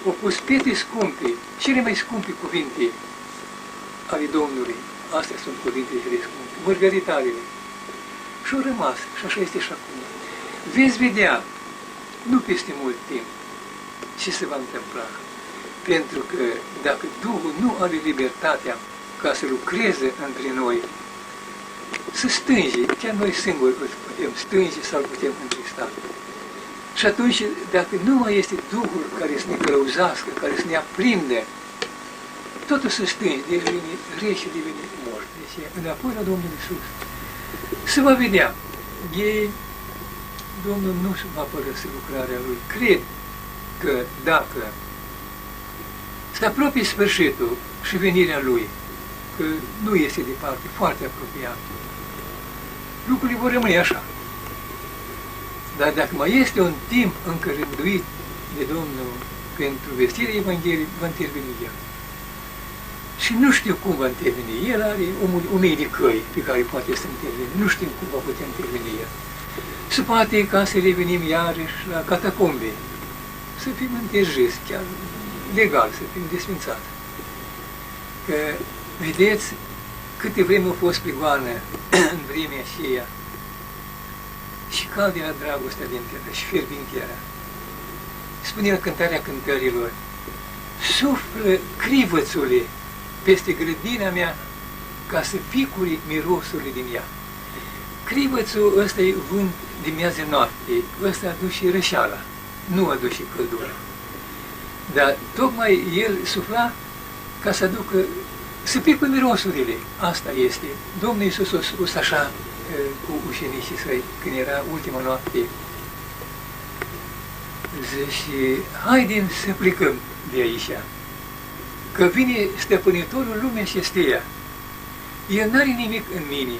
A pus pietre scumpe, cele mai scumpe cuvinte ale Domnului. Astea sunt cuvintele cele scumpe, mărgăritarele. Și au rămas, și așa este și acum. Veți vedea, nu peste mult timp, ce se va întâmpla. Pentru că dacă Duhul nu are libertatea ca să lucreze între noi, să stânge, chiar noi singuri îl putem stânge sau îl putem întrista. Și atunci, dacă nu mai este Duhul care să ne călăuzească, care să ne aprinde, totul se stânge, devine rece, devine mort. Deci, înapoi la Domnul Iisus. Se va vedea. Domnul nu se va părăsi lucrarea Lui. Cred că dacă se apropie sfârșitul și venirea Lui, că nu este departe, foarte apropiat, lucrurile vor rămâne așa. Dar dacă mai este un timp încă rânduit de Domnul pentru vestirea Evangheliei, va interveni El. Și nu știu cum va interveni. El are o mie de căi pe care poate să interveni. Nu știm cum va putea interveni El. Se poate ca să revenim iarăși la catacombe, să fim înterjiți, chiar legal, să fim desfințați. Că, vedeți, câte vreme a fost prigoană în vremea aceea, și cald era dragostea din tine, și fierbinte era. Spune în Cântarea Cântărilor, suflă crivățule peste grădina mea ca să picuri mirosurile din ea. Crivățul ăsta e vânt de miază noapte, ăsta aduce rășeala, nu aduce căldură. Dar tocmai el sufla ca să aducă, să picuri mirosurile. Asta este. Domnul Iisus a spus așa cu ucenicii săi, când era ultima noapte. Zice, haidem să plecăm de aici, că vine stăpânitorul lumea și esteia. El n-are nimic în mine,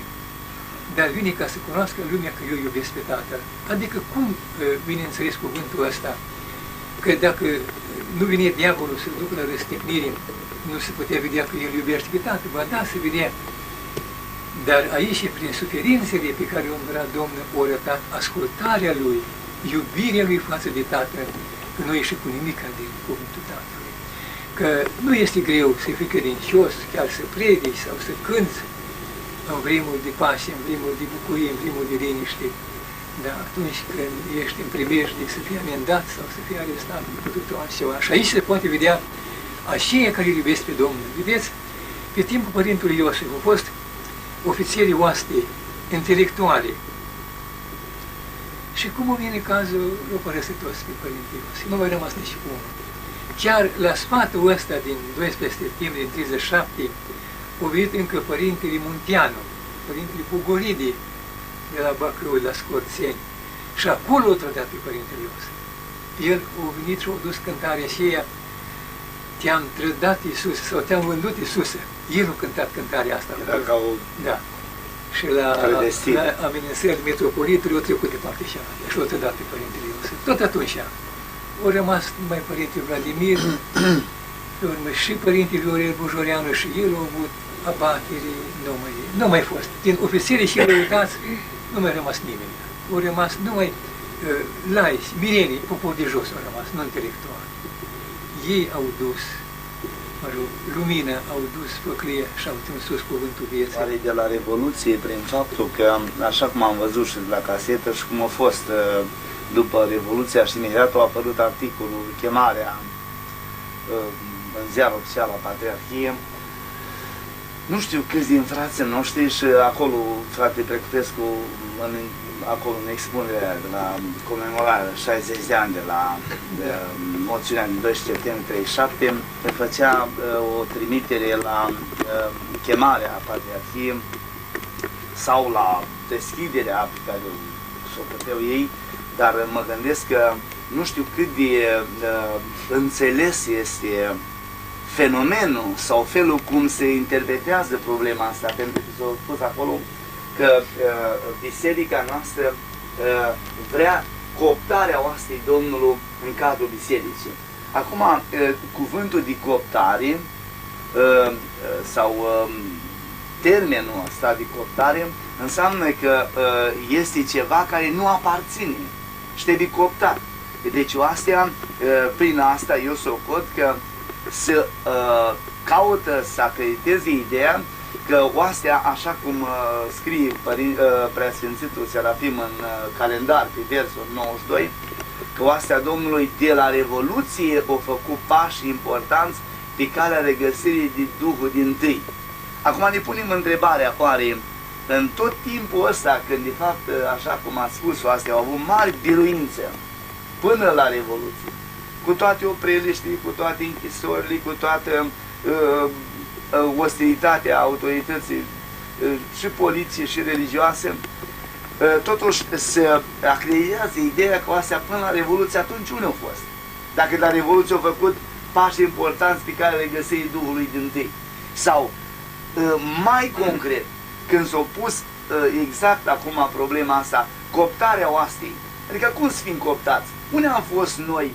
dar vine ca să cunoască lumea că eu iubesc pe Tatăl. Adică cum vine înțeles cuvântul ăsta? Că dacă nu vine diavolul să ducă la răstignire, nu se putea vedea că el iubește pe Tatăl. Ba da, se vedea. Dar aici, prin suferințele pe care o îndura Domnul, o arătat ascultarea Lui, iubirea Lui față de Tatăl, că nu ieși cu nimic din cuvântul Tatălui. Că nu este greu să fii credincios, chiar să predici sau să cânți în vremuri de pace, în vremuri de bucurie, în vremuri de liniște. Dar atunci când ești în primejde să fii amendat sau să fii arestat cu totul altceva. Și aici se poate vedea aceia care îl iubesc pe Domnul. Vedeți, pe timpul Părintelui Iosif au fost ofițerii oaste, intelectuale. Și cum vine cazul, o părăsit toți pe Părintele Iosif. Nu mai rămas nici unul. Chiar la sfatul ăsta din 12 septembrie din 37, a venit încă Părintele Munteanu, Părintele Pugoridi, de la Bacău, la Scorțeni. Și acolo o trădat pe Părintele Iosif. El a venit și a dus cântarea aceea, te-am trădat Iisus, sau te-am vândut Iisuse. El a cântat cântarea asta. Da. Și la amenințările metropolitului o trecut de partea cealaltă și l-a trădat pe Părintele Iosif. Tot atunci au rămas numai Părintele Vladimir, pe urmă și Părintele Viorel Bujoreanu și el a avut abatere, nu mai fost. Din ofițerii și lăutați, nu mai rămas nimeni. Au rămas numai laici, mirenii, popor de jos au rămas, nu intelectuali. Ei au dus, mă rog, lumina, au dus făclia și au ținut sus cuvântul vieții.
Are de la Revoluție, prin faptul că, așa cum am văzut și la casetă și cum a fost după Revoluția și imediat a apărut articolul, chemarea în ziarul oficial la Patriarhie. Nu știu câți din frații noștri și acolo, frate Precutescu, acolo în expunerea de la comemorarea 60 de ani de la moțiunea din 12 septembrie 37, făcea o trimitere la chemarea Patriarhiei sau la deschiderea pe care o puteau ei, dar mă gândesc că nu știu cât de înțeles este fenomenul sau felul cum se interpretează problema asta, pentru că s-a spus acolo că biserica noastră vrea cooptarea oastei Domnului în cadrul bisericii. Acum, cuvântul de cooptare sau termenul ăsta de cooptare înseamnă că este ceva care nu aparține și trebuie cooptat. Deci oastea, prin asta eu socot că să caută să acrediteze ideea că oastea, așa cum scrie Preasfințitul Serafim în calendar pe versul 92, că oastea Domnului de la Revoluție a făcut pași importanți pe calea regăsirii de Duhul dintâi. Acum ne punem întrebarea, oare în tot timpul ăsta, când de fapt, așa cum a spus, oastea au avut mari biruințe până la Revoluție, cu toate opreliștile, cu toate închisorile, cu toată ostilitatea autorității și poliție și religioase, totuși se acreditează ideea că astea până la Revoluție, atunci unde au fost? Dacă la Revoluție au făcut pași importanți pe care le găsei Duhului dintâi. Sau, mai concret, când s-au pus exact acum problema asta, cooptarea oastei, adică cum să fim cooptați? Unde am fost noi?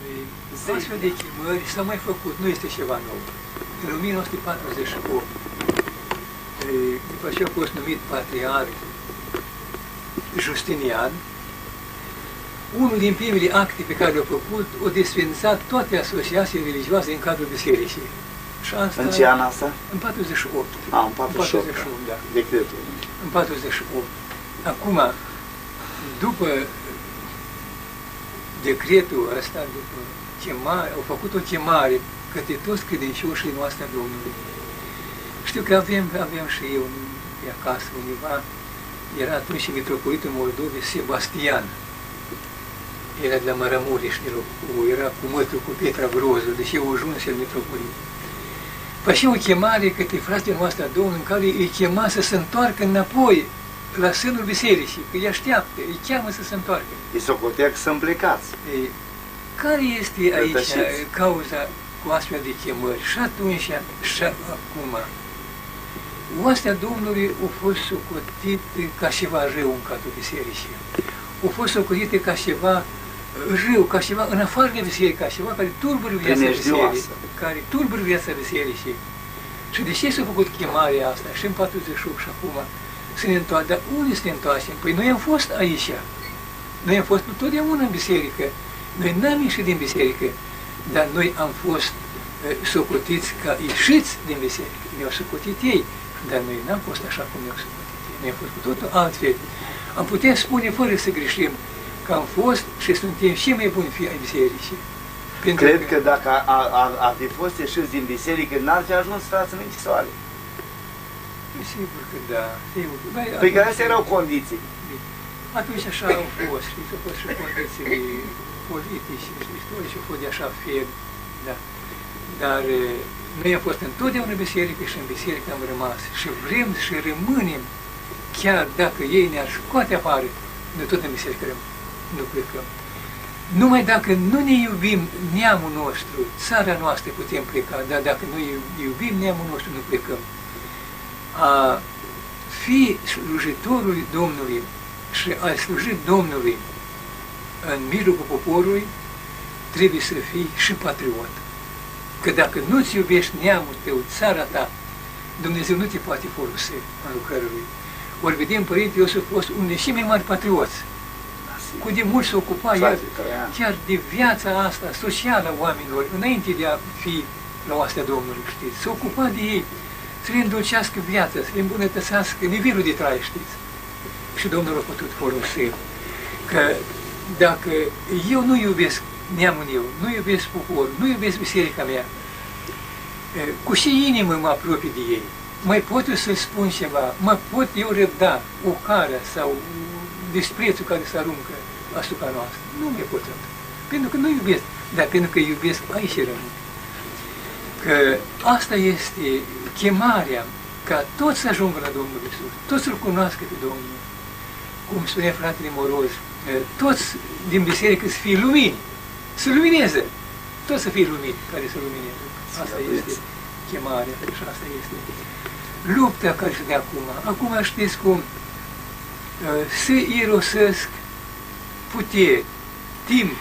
Astfel de chemări s-au mai făcut, nu este ceva nou. În 1948, după ce a fost numit patriarh Justinian, unul din primele acte pe care le-a făcut, a desfințat toate asociațiile religioase în cadrul bisericii. Și asta,
în ce an asta?
În 48.
În 48,
da.
Decretul.
În 48. Acum, după decretul ăsta, după chemare, au făcut o chemare către toți credincioșii noastre a Domnului. Știu că aveam și eu acasă undeva, era atunci și mitropolitul Moldovei Sebastian. Era de la Maramureș, era cu mătru, cu Petra Grozu, deci eu ajuns el mitropolit. Făcea o chemare către fratele noastre a Domnului, în care îi chema să se întoarcă înapoi la sânul bisericii, că îi așteaptă, îi cheamă să se întoarcă.
Îi socotea că să-mi plecați.
Care este aici cauza cu astfel de chemări? Și atunci și acum. Oastea Domnului a fost socotită ca ceva rău în cadrul bisericii. A fost socotită ca ceva rău, ca ceva în afară de biserică, ca ceva care tulbură viața bisericii. Care tulbură viața bisericii. Și de ce s-a făcut chemarea asta? Și în 48 și acum, să ne întoarcem. Dar unde să ne întoarcem? Păi noi am fost aici. Noi am fost întotdeauna în biserică. Noi n-am ieșit din biserică, dar noi am fost socotiți ca ieșiți din biserică. Ne-au socotit ei, dar noi n-am fost așa cum ne-au socotit ei. Noi am fost cu totul altfel. Am putea spune, fără să greșim, că am fost și suntem și mai buni fii ai bisericii.
Cred că dacă ar fi fost ieșiți din biserică, n-ar fi ajuns frați în închisoare.
Sigur că da. Sigur.
Păi că astea erau condiții.
Atunci așa au fost, știți, au fost și condiții politice, știți, și au fost de așa fel, da. Dar noi am fost întotdeauna în biserică și în biserică am rămas și vrem și rămânem, chiar dacă ei ne-ar scoate afară, noi tot în biserică nu plecăm. Numai dacă nu ne iubim neamul nostru, țara noastră putem pleca, dar dacă nu iubim neamul nostru, nu plecăm. A fi slujitorul Domnului și a sluji Domnului în mijlocul poporului, trebuie să fii și patriot. Că dacă nu-ți iubești neamul tău, țara ta, Dumnezeu nu te poate folosi în lucrarea Lui. Ori vedem, Părinte Iosif a fost unul din cei mai mari patrioți. Cu de mult se ocupa chiar de viața asta socială a oamenilor, înainte de a fi la oastea Domnului, știți. Se ocupa de ei, să le îndulcească viața, să le îmbunătățească nivelul de trai, știți. Și Domnul a putut folosi. Că dacă eu nu iubesc neamul meu, nu iubesc poporul, nu iubesc biserica mea, cu ce inimă mă apropii de ei? Mai pot eu să spun ceva? Mă pot eu răbda o cară sau disprețul care se aruncă asupra noastră? Nu mai pot răbda. Pentru că nu iubesc, dar pentru că iubesc, aici rămân. Că asta este chemarea, ca toți să ajungă la Domnul Iisus, toți să-L cunoască pe Domnul. Cum spunea fratele Moroz, toți din biserică să fie lumini, să lumineze, toți să fie lumini care să lumineze. Asta este chemarea și asta este lupta care se dă acum. Acum știți cum să irosesc putere, timp,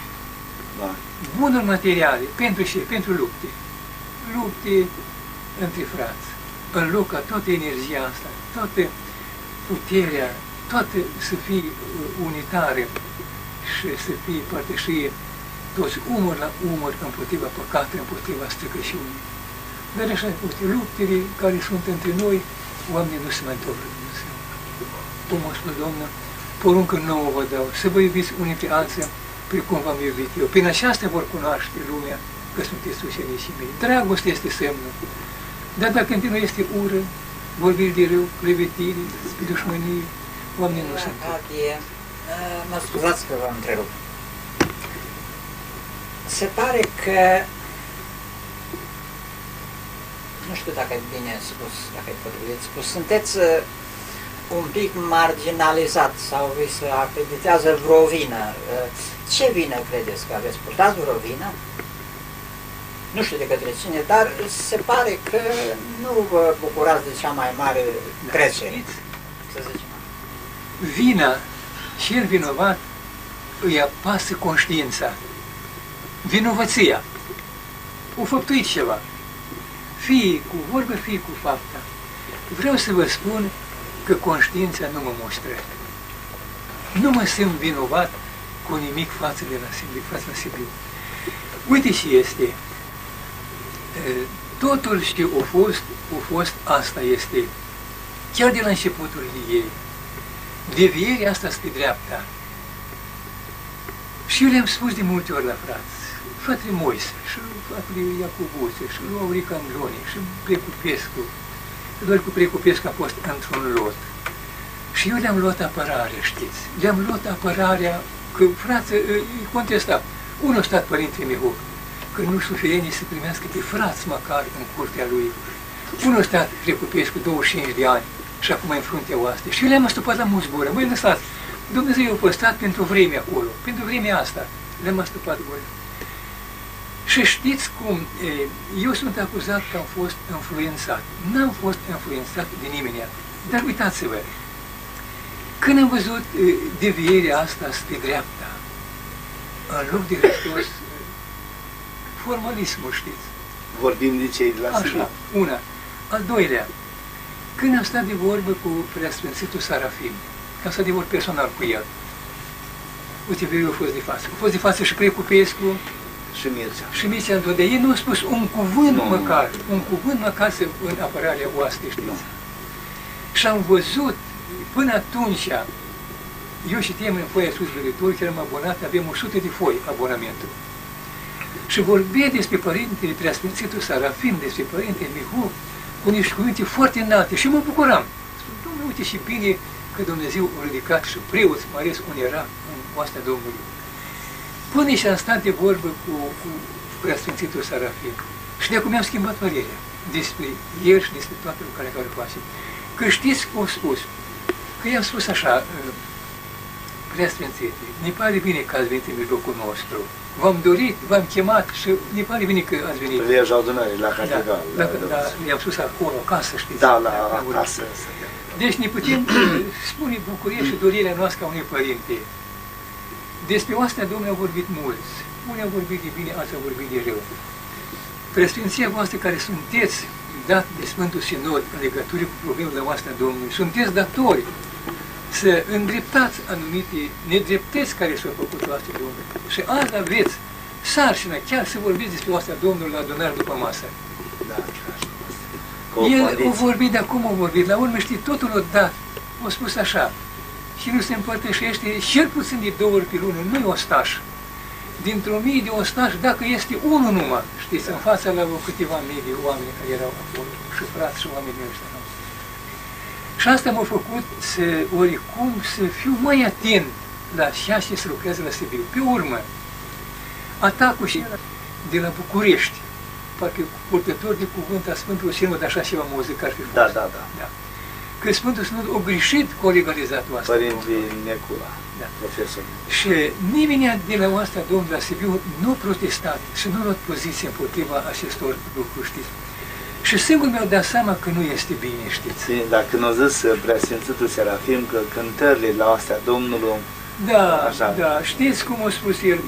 bunuri materiale, pentru ce? Pentru lupte. Lupte între frați. În loc ca toată energia asta, toată puterea, toată să fie unitare și să fie părtășie toți umăr la umăr împotriva păcatului, împotriva stricăciunii. Dar așa au fost luptele care sunt între noi, oamenii nu se mai întorc la Dumnezeu. Cum a spus Domnul, poruncă nouă vă dau, să vă iubiți unii pe alții, precum v-am iubit eu. Prin aceasta vor cunoaște lumea că sunteți ucenicii mei. Dragoste este semnul. Dar dacă în tine este ură, vorbiri de rău, clevetire, dușmănie, oamenii nu se întorc.
Mă scuzați că vă întrerup. Se pare că, nu știu dacă e bine spus, dacă e potrivit spus, sunteți un pic marginalizat sau vi se acreditează vreo vină. Ce vină credeți că aveți? Purtați vreo vină? Nu știu de către cine, dar se pare că nu vă bucurați de cea mai mare trecere, să zicem.
Vina, cel vinovat îi apasă conștiința. Vinovăția. O făptuit ceva. Fie cu vorbă, fie cu fapta. Vreau să vă spun că conștiința nu mă mustră. Nu mă simt vinovat cu nimic față la Sibiu. Uite ce este. Totul ce a fost, asta este. Chiar de la începutul ei. Devierea asta spre dreapta. Și eu le-am spus de multe ori la frați. Fratele Moise, și fratele Iacobuțe, și lui Aurica Androni, și Precupescu. Doar cu Precupescu a fost într-un lot. Și eu le-am luat apărare, știți. Le-am luat apărarea, că frații îi contesta. Unul a stat Părintele Mihu, că nu suferenii să primească pe frați măcar în curtea lui. Unul a stat Precupescu 25 de ani și acum în fruntea oaste. Și eu le-am astupat la mulți gură. Măi, lăsați, Dumnezeu i-a păstrat pentru vremea acolo, pentru vremea asta. Le-am astupat gură. Și știți cum, eu sunt acuzat că am fost influențat. N-am fost influențat de nimeni. Dar uitați-vă, când am văzut devierea asta spre dreapta, în loc de Hristos, formalismul, știți?
Vorbim de cei de la Sibiu.
Așa, una. Al doilea, când am stat de vorbă cu Preasfințitul Sarafim, că am stat de vorbă personal cu el, uite, eu a fost de față. A fost de față și Precupescu,
Și Mircea.
și Mircea Dodea. Ei nu au spus un cuvânt măcar, un cuvânt măcar în apărarea oaste, știți. Și am văzut, până atunci, eu știam în foaia slujbăritor, că eram abonat, avem 100 de foi abonamentul. Și vorbea despre Părintele Preasfințitul Sarafim, despre Părintele Mihu, cu niște cuvinte foarte înalte și mă bucuram. Spun, Dom'le, uite și bine că Dumnezeu a ridicat și preoți, mai ales unde era în oastea Domnului. Până și am stat de vorbă cu Preasfințitul Sarafim. Și de acum mi-am schimbat părerea despre el și despre toată lucrarea care o face. Că știți cum au spus, că i-am spus așa, Preasfințite, ne pare bine că ați venit în mijlocul nostru. V-am dorit, v-am chemat și ne pare bine că ați venit.
Prilejul adunării la catedrală.
Da, i-am spus acolo, acasă, știți.
Da, la acasă.
Deci ne putem spune bucuria și dorirea noastră ca unui părinte. Despre oastea Domnului au vorbit mulți. Unii au vorbit de bine, alții au vorbit de rău. Preasfinția voastră care sunteți dat de Sfântul Sinod în legătură cu problemele oastea Domnului, sunteți datori să îndreptați anumite nedreptăți care s-au făcut oastea Domnului. Și azi aveți sarcina chiar să vorbiți despre oastea Domnului la adunare după masă.
Da,
El a vorbit, de acum a vorbit, la urmă știi, totul o dat, a spus așa, și nu se împărtășește cel puțin de 2 ori pe lună, nu-i ostaș. Dintr-o mie de ostași, dacă este unul numai, știți, în fața la câteva mii de oameni care erau acolo, și frați și oameni din ăștia. Și asta m-a făcut să, oricum, să fiu mai atent la ceea ce se lucrează la Sibiu. Pe urmă, atacul și de la București, parcă purtător de cuvânt a Sfântului Sinod, așa ceva muzică ar fi fost.
Da.
Că Sfântul Sinod a greșit cu o legalizat oastea.
Părinte Necula, profesor.
Și nimeni de la oastea Domnului la Sibiu nu a protestat și nu a luat poziție împotriva acestor lucruri, știți. Și singur mi-au dat seama că nu este bine, știți.
Bine, dacă nu zis Preasfințitul Serafim că cântările la oastea Domnului...
Da, știți cum a spus el,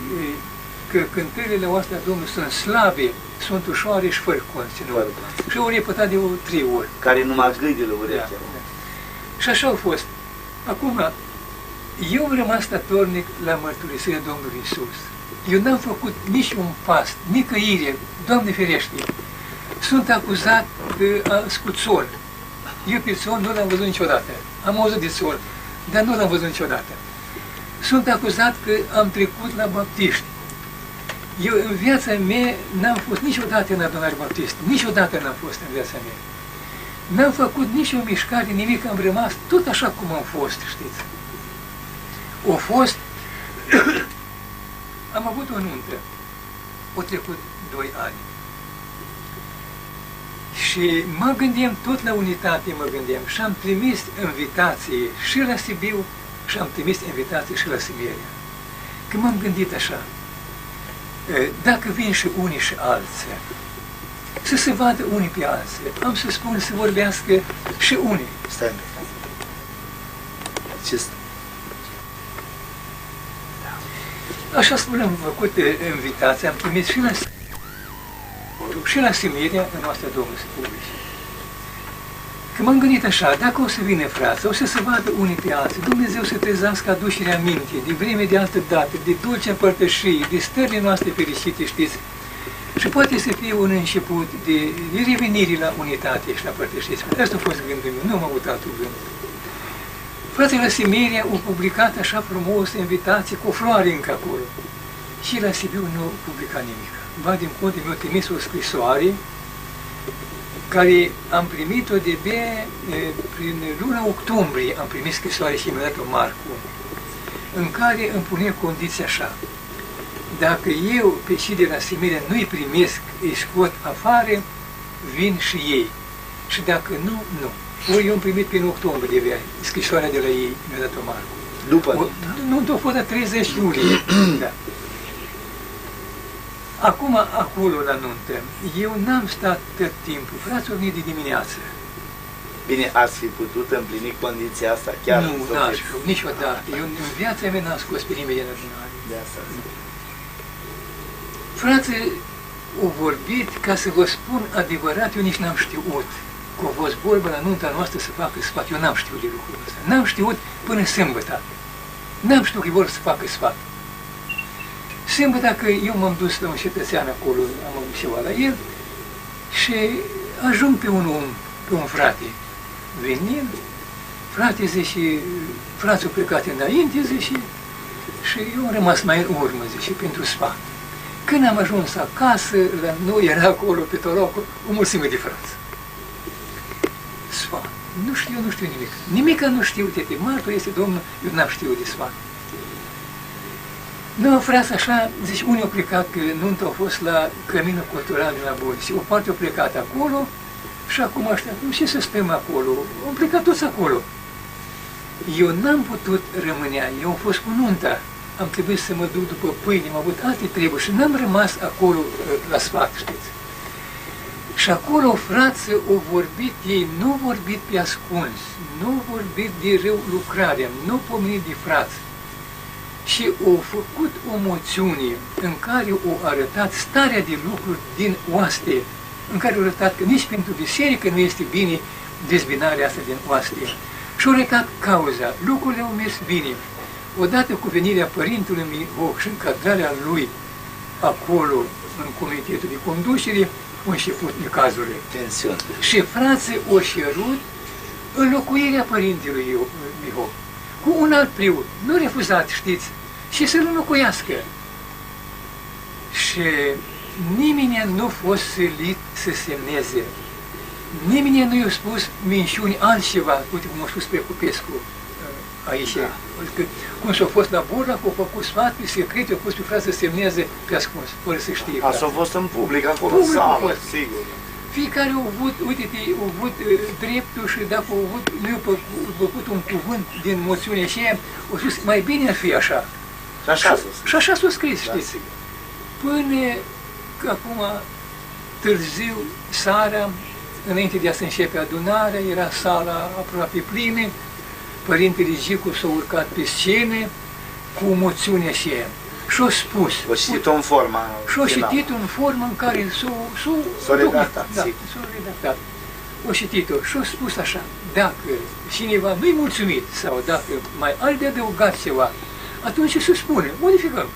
că cântările la oastea Domnului sunt slabe, sunt ușoare și fără conținut. Și au repetat de 3 ori.
Care numai gâdile urechea.
Da. Și așa au fost. Acum, eu am rămas statornic la mărturisirea Domnului Iisus. Eu n-am făcut nici un pas, nicăire, Doamne ferește. Sunt acuzat că am scuțol. Eu pe țol nu l-am văzut niciodată. Am auzit de țol, dar nu l-am văzut niciodată. Sunt acuzat că am trecut la baptiști. Eu în viața mea n-am fost niciodată în adunare baptistă. Niciodată n-am fost în viața mea. N-am făcut nicio mișcare, nimic, am rămas tot așa cum am fost, știți. O fost, am avut o nuntă, au trecut 2 ani. Și mă gândeam tot la unitate, și am trimis invitații și la Sibiu și am trimis invitații și la Siberia. Că m-am gândit așa, dacă vin și unii și alții, să se vadă unii pe alții, am să spun să vorbească și unii.
Stai,
Așa spun, am făcut invitații, am trimis și la Simeria, în noastră Domnul se publice. Că m-am gândit așa, dacă o să vină frații, o să se vadă unii pe alții, Dumnezeu să trezească aducerea minte, de vreme de altă dată, de dulce împărtășie, de stările noastre fericite, știți, și poate să fie un început de revenire la unitate și la părtășie. Asta a fost gândul meu, nu am avut altul gând. Frații la Simeria au publicat așa frumos invitații cu o floare încă acolo. Și la Sibiu nu au publicat nimic. Ba din conte mi-au trimis o scrisoare care am primit-o prin luna octombrie, am primit scrisoare și mi-a dat-o Marcu, în care îmi pune condiția așa. Dacă eu pe cei de la Simeria nu-i primesc, îi scot afară, vin și ei. Și dacă nu, nu. Ori eu am primit prin octombrie de scrisoarea de la ei, mi-a dat-o Marcu.
După?
Nu, a fost la 30 iulie. Da. Acum, acolo, la nuntă, eu n-am stat tot timpul, frații au venit de dimineață.
Bine, ați fi putut împlini condiția asta chiar?
Nu, n-aș fi, niciodată. Eu în viața mea n-am scos pe nimeni din adunare.
De asta.
Frații au vorbit, ca să vă spun adevărat, eu nici n-am știut că a fost vorba la nunta noastră să facă sfat. Eu n-am știut de lucrul ăsta. N-am știut până sâmbătă. N-am știut că vor să facă sfat. Sâmbătă că eu m-am dus la un cetățean acolo, am avut ceva la el și ajung pe un frate. Venind, frate zice, frații au plecat înainte, zice, și eu am rămas mai în urmă, zice, pentru sfat. Când am ajuns acasă, la noi era acolo pe Torocul o mulțime de frați. Sfat. Nu știu nimic. Nimica nu știu, tete. Martul este Domnul, eu n-am știut de sfat. Nu, frați, așa, zice, unii au plecat, că nunta au fost la Căminul Cultural de la Bun. Și o parte au plecat acolo și acum așteptăm și să stăm acolo. Au plecat toți acolo. Eu n-am putut rămânea, eu am fost cu nunta. Am trebuit să mă duc după pâine, am avut alte treburi și n-am rămas acolo la sfat, știți. Și acolo frații au vorbit, ei nu au vorbit pe ascuns, nu au vorbit de rău lucrarea, nu au pomenit de frați. Și au făcut o moțiune în care au arătat starea de lucruri din oaste, în care au arătat că nici pentru biserică nu este bine dezbinarea asta din oaste. Și au arătat cauza, lucrurile au mers bine. Odată cu venirea Părintelui Mihoc și încadrarea lui acolo, în comitetul de conducere, au început necazurile.
Tensiune.
Și frații au cerut înlocuirea Părintelui Mihoc cu un alt preot, nu refuzat, știți, și să-l înlocuiască. Și nimeni nu a fost silit să semneze. Nimeni nu i-a spus minciuni altceva, uite cum a spus pe Popescu aici, da. Cum s-a fost la Burla, că au făcut sfat, pe secret, au pus pe frate să semneze pe ascuns, fără să știe.
Asta a fost în public, acolo, în sală, sigur.
Fiecare au avut, uite-te, au avut dreptul și dacă au avut, nu i-au făcut un cuvânt din moțiunea aceea, au spus, mai bine ar fi așa.
Și așa s-a scris.
Și așa s-a scris, știți.
Da,
până că acum, târziu, seara, înainte de a se începe adunarea, era sala aproape plină, Părintele Gicu s-a urcat pe scenă cu moțiunea aceea. Și-a spus.
O citit-o în forma
Și-a citit-o în formă în care
s-a redactat.
Da, s-a redactat. O citit-o și-a spus așa, dacă cineva nu-i mulțumit sau dacă mai are de adăugat ceva, atunci se spune, modificăm.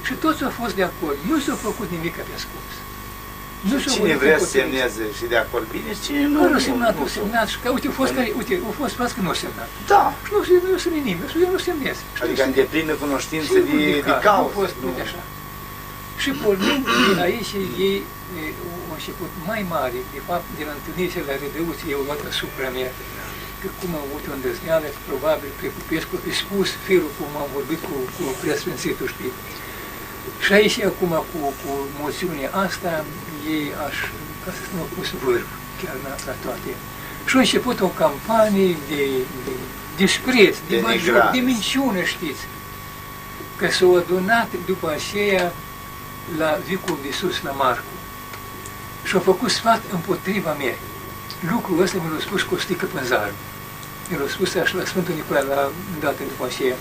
Și toți au fost de acord, nu s-a făcut nimic pe ascuns.
Cine vrea să semneze și de acord bine și cine nu.
Care a semnat, a semnat și că, uite, au fost frați că nu au semnat.
Da.
Și nu semne nimeni, eu nu semnez.
Adică în deplină cunoștință de cauză.
Așa. Și pornind din aici, ei au început mai mari, de fapt, din întâlnirile la Redeuție, eu luat asupra mea, că cum am avut o îndrăzneală, probabil, pe Popescu, pe spus felul cum am vorbit cu Preasfințitul, știi. Și aici, acum, cu moțiunea asta, ei ca să nu au pus vârf, chiar la toate. Și a început o campanie de dispreț, de băjuri, de minciună, știți. Că s-au adunat după aceea la vicul de sus, la Marcu. Și au făcut sfat împotriva mea. Lucrul ăsta mi l-a spus Costică Pânzaru. Mi l-a spus așa la Sfântul Nicolae, la dată după aceea.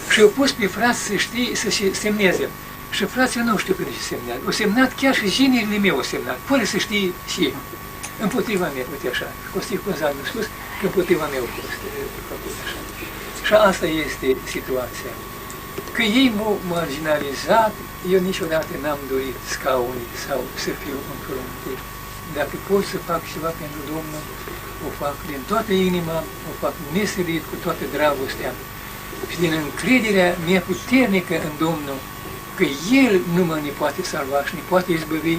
Și au pus pe frați să știe, să se semneze. Și frații nu știu până ce semnează. Au semnat chiar și ginerile meu au semnat, fără să știe și ei. Împotriva mea, uite așa. Costică Pânzaru mi-a spus că împotriva mea au fost făcut așa. Și asta este situația. Că ei m-au marginalizat, eu niciodată n-am dorit scaune sau să fiu în frunte. Dacă pot să fac ceva pentru Domnul, o fac din toată inima, o fac neselit cu toată dragostea și din încrederea mea puternică în Domnul, că El numai ne poate salva și ne poate izbăvi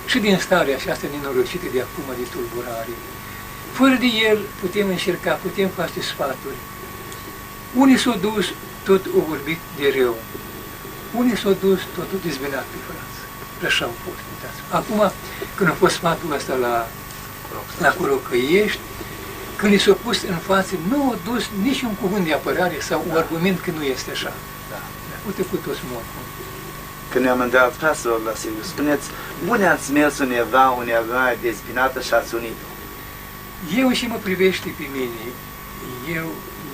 și din starea aceasta nenorocită de acum de tulburare. Fără de El putem încerca, putem face sfaturi. Unii s-au dus, tot au vorbit de rău. Unii s-au dus, tot au dezbinat pe frați. Și așa au fost, uitați. Acum, când a fost sfatul ăsta la Corocăiești, când li s-a pus în față, nu au dus niciun cuvânt de apărare sau un argument că nu este așa. Da. Uite cu toți morți.
Când ne-am întrebat fraților la Sibiu, spuneți, bune ați mers undeva dezbinată și ați unit-o?
Eu și mă privește pe mine, eu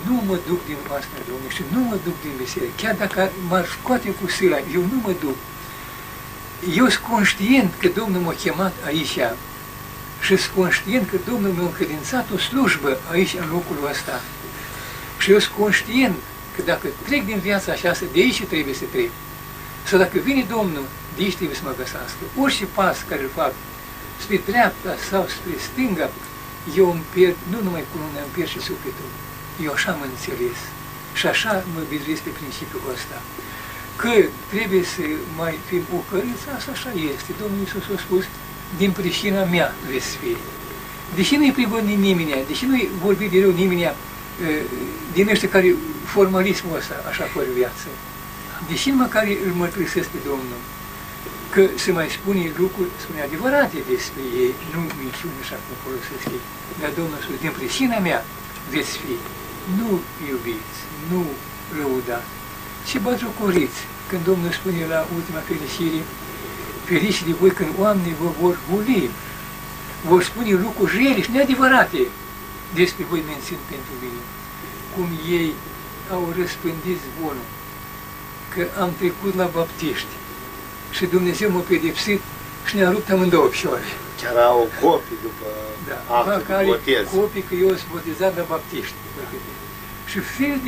nu mă duc din asta, Domnule, și nu mă duc din biserică. Chiar dacă m-ar scoate cu sila, eu nu mă duc. Eu sunt conștient că Domnul m-a chemat aici și sunt conștient că Domnul mi-a încredințat o slujbă aici, în locul ăsta. Și eu sunt conștient că dacă trec din viața aceasta, de aici trebuie să trec. Sau dacă vine Domnul, de aici trebuie să mă găsească. Orice pas care îl fac, spre dreapta sau spre stânga, eu îmi pierd, nu numai cu lumea, îmi pierd și sufletul. Eu așa am înțeles. Și așa mă bizuiesc pe principiul ăsta. Că trebuie să mai fim ocăriți, asta așa este. Domnul Iisus a spus, din pricina mea veți fi. Deși nu-i pribănit nimeni, deși nu-i vorbit de rău nimeni, din ăștia care formalismul ăsta, așa fără viață, deși măcar îl mărturisesc pe Domnul, că se mai spune lucruri, spune adevărate despre ei, nu minciuni așa cum folosesc ei, dar Domnul a spus, din pricina mea veți fi, nu iubiți, nu lăudați, ci batjocoriți. Când Domnul spune la ultima fericire, ferici de voi când oamenii vă vor huli, vor spune lucruri rele și neadevărate despre voi mențin pentru mine, cum ei au răspândit zvonul că am trecut la baptiști și Dumnezeu m-a pedepsit și ne-a rupt amândouă picioare.
Chiar au copii după actul de botez.
Copii că eu sunt botezat la baptiști. Și fel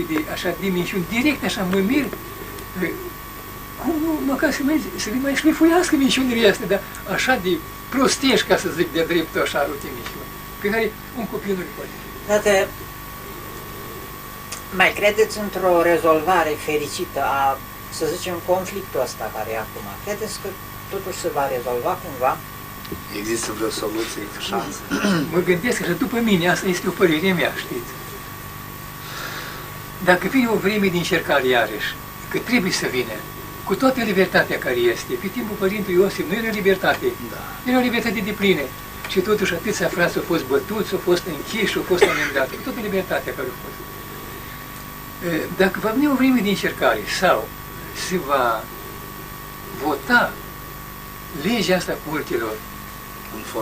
de așa dimensiuni, direct așa mă mir, cum nu, măcar să le mai șlefuiască minciunile astea, dar așa de prostiești, ca să zic, de dreptul așa, uite minciuni, pe care un copil nu le poate.
Tată, mai credeți într-o rezolvare fericită a, să zicem, conflictul ăsta care e acum? Credeți că totuși se va rezolva cumva?
Există vreo soluție, o șansă?
Mă gândesc că după mine, asta este o părere mea, știți. Dacă vine o vreme de încercare iarăși, că trebuie să vină, cu toată libertatea care este, pe timpul Părintelui Iosif nu era libertate, era o libertate de plină. Și totuși atâția frați au fost bătuți, au fost închiși, au fost amendați, cu toată libertatea care a fost. Dacă va veni o vreme de încercare sau se va vota legea asta cultelor,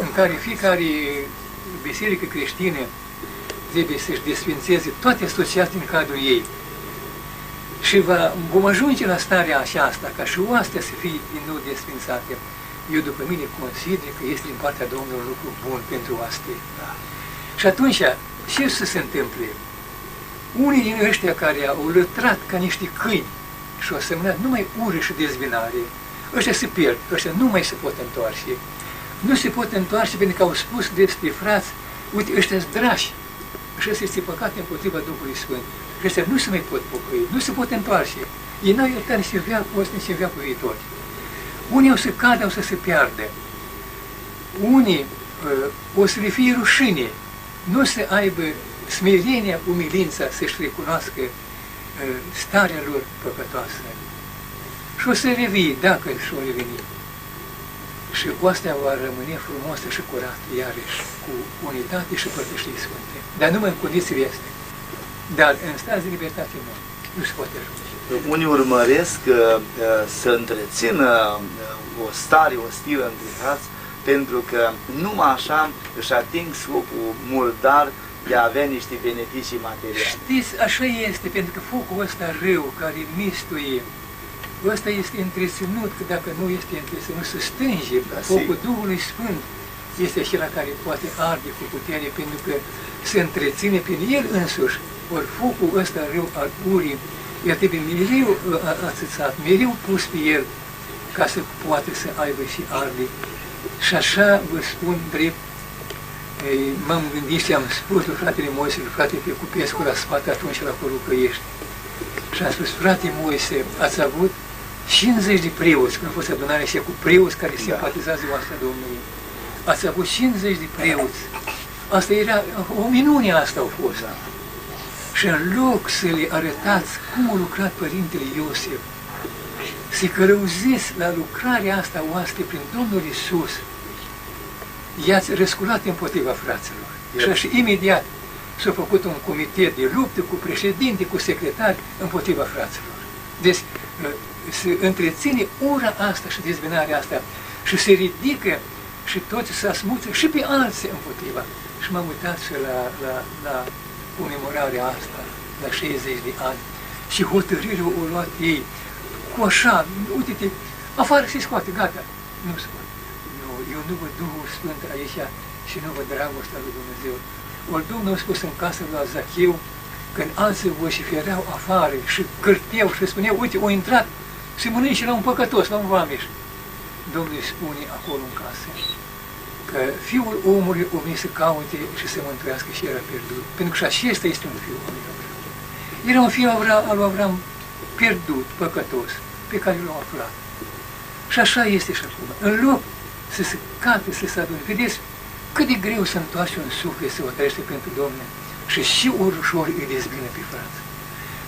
în care fiecare biserică creștină trebuie să-și desfințeze toate asociații în cadrul ei, și vom ajunge la starea aceasta, ca și oastea să fie din nou desfințată, eu după mine consider că este din partea Domnului un lucru bun pentru oaste. Da. Și atunci, ce să se întâmple? Unii din ăștia care au lătrat ca niște câini și au semnat numai ură și dezbinare, ăștia se pierd, ăștia nu mai se pot întoarce. Nu se pot întoarce pentru că au spus despre frați, uite, ăștia sunt drași, și ăsta este păcat împotriva Duhului Sfânt. Și ăștia nu se mai pot pocăi, nu se pot întoarce. Ei n-au iertare și în veacul ăsta și în veacul viitor. Unii o să cadă, o să se piardă. Unii o să le fie rușine, nu să aibă smerenia, umilința, să-și recunoască starea lor păcătoasă. Și o să revii, dacă și-o reveni. Și oastea va rămâne frumoasă și curată, iarăși, cu unitate și părtășii sfânte. Dar numai în condițiile astea. Dar în stare de libertate nu se poate ajunge.
Unii urmăresc să întrețină o stare ostilă între frați, pentru că numai așa își ating scopul murdar de a avea niște beneficii materiale.
Știți, așa este, pentru că focul ăsta rău care mistuie, ăsta este întreținut, că dacă nu este întreținut, se stânge. Da, focul Duhului Sfânt este acela care poate arde cu putere, pentru că se întreține prin el însuși. Ori focul ăsta rău al urii, el trebuie mereu ațățat, mereu pus pe el, ca să poată să aibă și arde. Și așa vă spun drept, m-am gândit și am spus lui fratele Moise, lui frate Pecupescu la spate atunci la Corucăiești. Și am spus, frate Moise, ați avut 50 de preoți, când a fost adunarea și cu preoți care simpatizează oastea Domnului. Ați avut 50 de preoți. Asta era, o minune asta a fost. Și în loc să le arătați cum a lucrat Părintele Iosif, să călăuziți la lucrarea asta oaste prin Domnul Iisus, i-ați răsculat împotriva fraților. Și imediat s-a făcut un comitet de luptă cu președinte, cu secretari împotriva fraților. Deci se întreține ura asta și dezbinarea asta și se ridică și toți se asmuță și pe alții împotriva. Și m-am uitat și la comemorarea asta, la 60 de ani, și hotărârea o luat ei, cu așa, uite-te, afară se scoate, gata, nu scoate. Nu, eu nu văd Duhul Sfânt aici și nu văd dragostea lui Dumnezeu. Ori Domnul a spus în casa lui Zacheu, când alții vocifereau afară și cârteau și spuneau, uite, au intrat și mănânci la un păcătos, la un vameș. Domnul îi spune acolo în casă că Fiul omului o venit să caute și să mântuiască și era pierdut. Pentru că și acesta este un fiu al lui Avram. Era un fiu al lui Avram pierdut, păcătos, pe care l-au aflat. Și așa este și acum. În loc să se cate, să se adune. Vedeți cât de greu să întoarce un suflet să o trăiește pentru Domnul și ușor îi dezbină pe frață.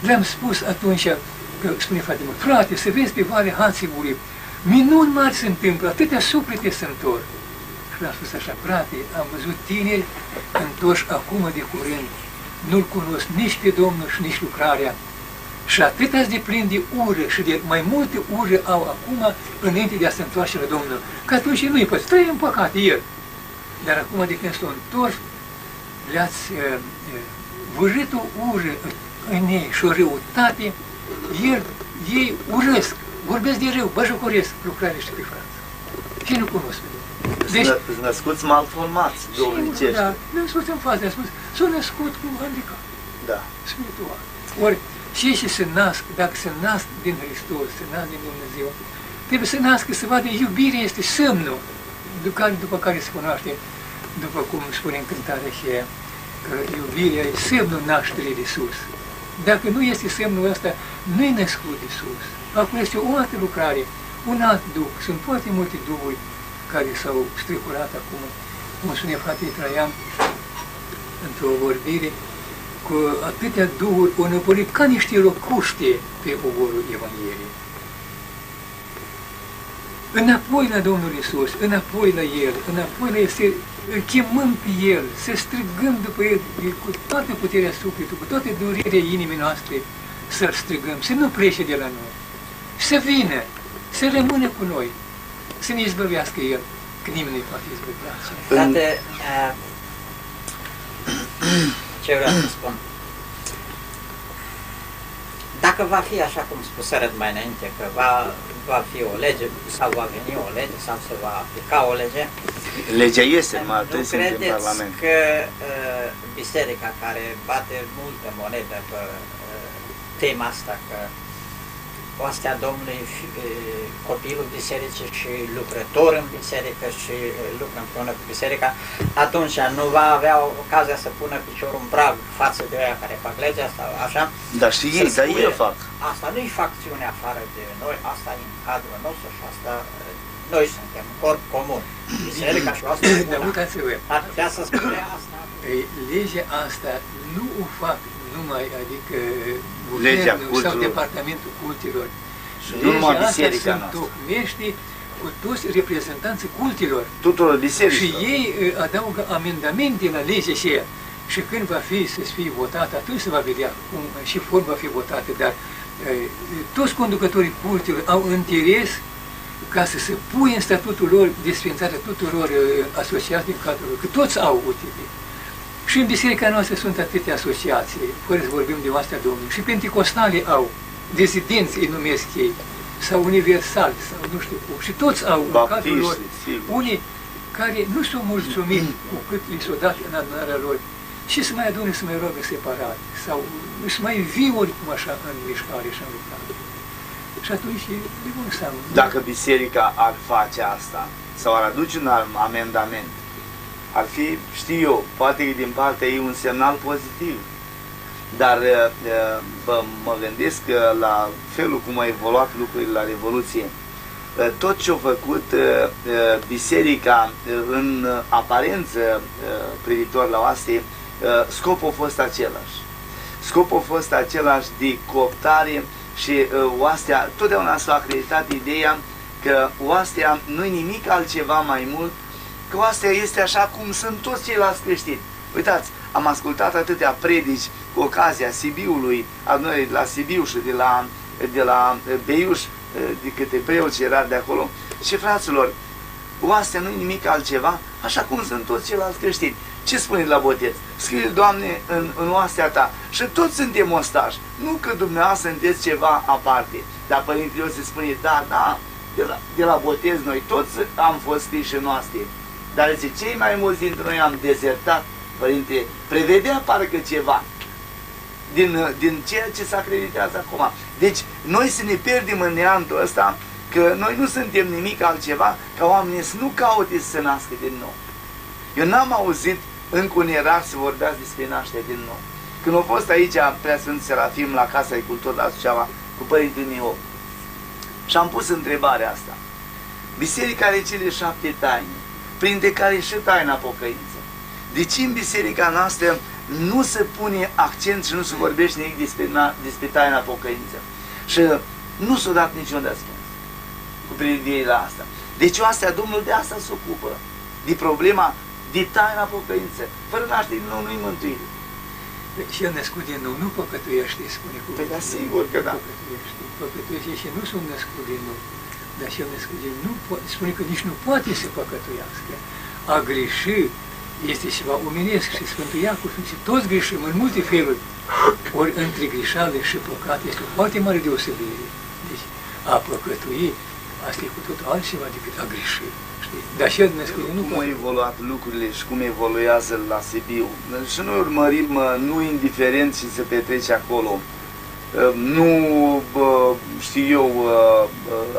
Le-am spus atunci, că spune foarte mult, frate, să vezi pe Valea Hațivului, minuni mari se întâmplă, atâtea suflete se întorc. Și le-am spus așa, frate, am văzut tineri întorși acum de curând, nu-L cunosc nici pe Domnul și nici lucrarea. Și atâta de plin de ură și de mai multe ură au acum înainte de a se întoarce la Domnul. Că atunci nu-i poți, trăi în păcate el. Dar acum de când s-au întors, le-ați vârât o ură în ei și o răutate, ei urăsc, vorbesc de rău, băjăcoresc lucrarea și pe frață. Și nu cunosc pe Domnul.
Deci, născuți malformați, domnicești. Da,
născuți în față, spus, s-au născut cu handicap.
Da.
Spiritual. Ori, cei ce se nasc, dacă se nasc din Hristos, se nasc din Dumnezeu, trebuie să nască, să vadă, iubirea este semnul după care se cunoaște, după cum spune în cântarea aceea, că iubirea e semnul nașterii de sus. Dacă nu este semnul ăsta, nu e născut de sus. Acum este o altă lucrare, un alt duh. Sunt foarte multe duhuri care s-au strecurat acum, cum spune fratele Traian, într-o vorbire, cu atâtea duhuri o năpărit ca niște locuște pe oborul Evangheliei. Înapoi la Domnul Iisus, înapoi la El, înapoi la El, îl chemăm pe El, să strigăm după El cu toată puterea sufletului, cu toată durerea inimii noastre, să-L strigăm, să nu plece de la noi, să vină, să rămână cu noi, să ne izbăvească El, că nimeni nu-i poate izbăvi.
Frate, ce vreau să spun? Dacă va fi așa cum spuserăt mai înainte, că va fi o lege sau va veni o lege sau se va aplica o lege,
legea este, mai
nu
credeți în Parlament.
Că biserica care bate multă monedă pe tema asta, că oastea Domnului, copilul bisericii și lucrător în biserică și lucră împreună cu biserica, atunci nu va avea ocazia să pună piciorul în prag față de aia care fac legea asta, așa?
Dar și ei, dar ei o fac.
Asta nu e facțiune afară de noi, asta e în cadrul nostru și asta, noi suntem corp comun. Biserica și oastea ar putea să spune asta.
Legea asta nu o fac numai, adică guvernul sau departamentul cultilor.
Legea asta se
întocmește cu toți reprezentanții cultilor.
Tuturor bisericilor.
Și ei adaugă amendamente la legea aceea. Și când va fi să fie votată, atunci se va vedea cum și form va fi votată, dar toți conducătorii cultilor au interes ca să se pui în statutul lor desfințarea tuturor asociații din cadrul lor, că toți au UTP. Și în biserica noastră sunt atâtea asociații, fără să vorbim de oastea Domnului. Și penticostale au, dezidenți îi numesc ei, sau universali, sau nu știu cum. Și toți au în cadrul lor unii care nu sunt mulțumiți cu cât li s-o dat în adunarea lor și să mai adune, să mai roagă separat, sau să mai vii oricum așa în mișcare și în lucrare. Și atunci e de bun seamă.
Dacă biserica ar face asta, sau ar aduce un amendament, ar fi, știu eu, poate că din partea ei un semnal pozitiv, dar mă gândesc că la felul cum a evoluat lucrurile la Revoluție, tot ce a făcut biserica în aparență privitor la oaste, scopul a fost același. Scopul a fost același de cooptare și oastea, totdeauna s-a acreditat ideea că oastea nu e nimic altceva mai mult, că oastea este așa cum sunt toți ceilalți creștini. Uitați, am ascultat atâtea predici cu ocazia Sibiului, adunării la Sibiu și de la Beiuș, de câte preoți era de acolo, și fraților, oastea nu e nimic altceva, așa cum sunt toți ceilalți creștini. Ce spune la botez? Scrie, Doamne, în oastea ta. Și toți suntem ostași. Nu că dumneavoastră sunteți ceva aparte. Dar Părintele Iosif spune, da, de la botez, noi toți am fost scriși în oastie. Dar zice, cei mai mulți dintre noi am dezertat, Părinte, prevedea parcă ceva din ceea ce se acreditează acum. Deci, noi să ne pierdem în neantul ăsta, că noi nu suntem nimic altceva ca oamenii să nu caute să se nască din nou. Eu n-am auzit încă un erar să vorbeați despre naștere din nou. Când a fost aici Preasfânt Serafim la Casa de Cultură la Suceava cu Părintele Miho și am pus întrebarea asta. Biserica are cele 7 taine, printre care și taina pocăință. De ce în biserica noastră nu se pune accent și nu se vorbește nimic despre taina pocăință? Și nu s-a dat niciun răspuns cu privire la asta. Deci astea, Domnul de asta se ocupă, de problema de taina pocăință. Fără naștere din nou nu-i mântuire.
Și el născut din nou nu păcătuiește, spune cuvântul.
Păi da, sigur că da.
Păcătuiește și nu sunt născut din nou. Dar și el născut din nou spune că nici nu poate să păcătuiască. A greși este ceva omenesc și Sfântul Iacov și toți greșim în multe feluri. Ori între greșeală și păcat este o foarte mare deosebire. Deci a păcătui, asta e cu totul altceva decât a greși. Dar și el născut din nou.
Cum au evoluat lucrurile și cum evoluează la Sibiu. Și noi urmărim, nu indiferent și se petrece acolo. Nu, știu eu,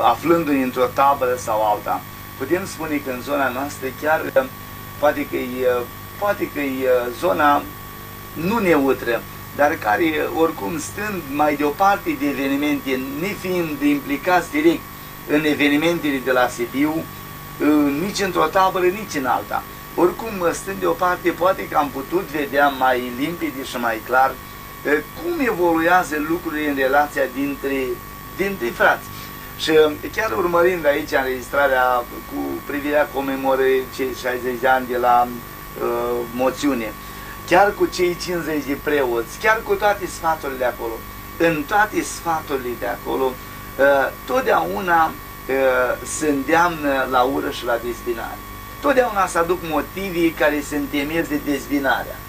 aflându-ne într-o tabără sau alta. Putem spune că în zona noastră chiar poate că e zona nu neutră, dar care oricum stând mai deoparte de evenimente, nefiind implicați direct în evenimentele de la Sibiu, nici într-o tabără, nici în alta. Oricum, stând deoparte, poate că am putut vedea mai limpede și mai clar cum evoluează lucrurile în relația dintre frați. Și chiar urmărind aici înregistrarea cu privirea comemorării cei 60 de ani de la moțiune, chiar cu cei 50 de preoți, chiar cu toate sfaturile de acolo, în toate sfaturile de acolo, totdeauna se îndeamnă la ură și la dezbinare. Totdeauna se aduc motivii care se întemeieze dezbinarea,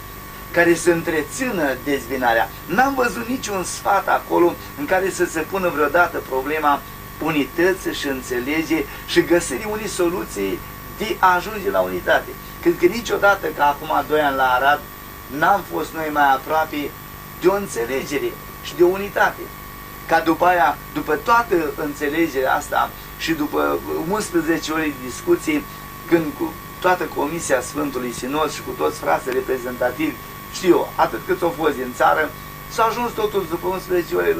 care să întrețină dezbinarea. N-am văzut niciun sfat acolo în care să se pună vreodată problema unității și înțelege și găsirii unei soluții de a ajunge la unitate. Cred că niciodată, ca acum 2 ani la Arad, n-am fost noi mai aproape de o înțelegere și de o unitate. Ca după aia, după toată înțelegerea asta și după 11 ore de discuții, când cu toată Comisia Sfântului Sinod și cu toți frații reprezentativi, știu eu, atât cât au fost din țară, s-a ajuns totul după 11 ore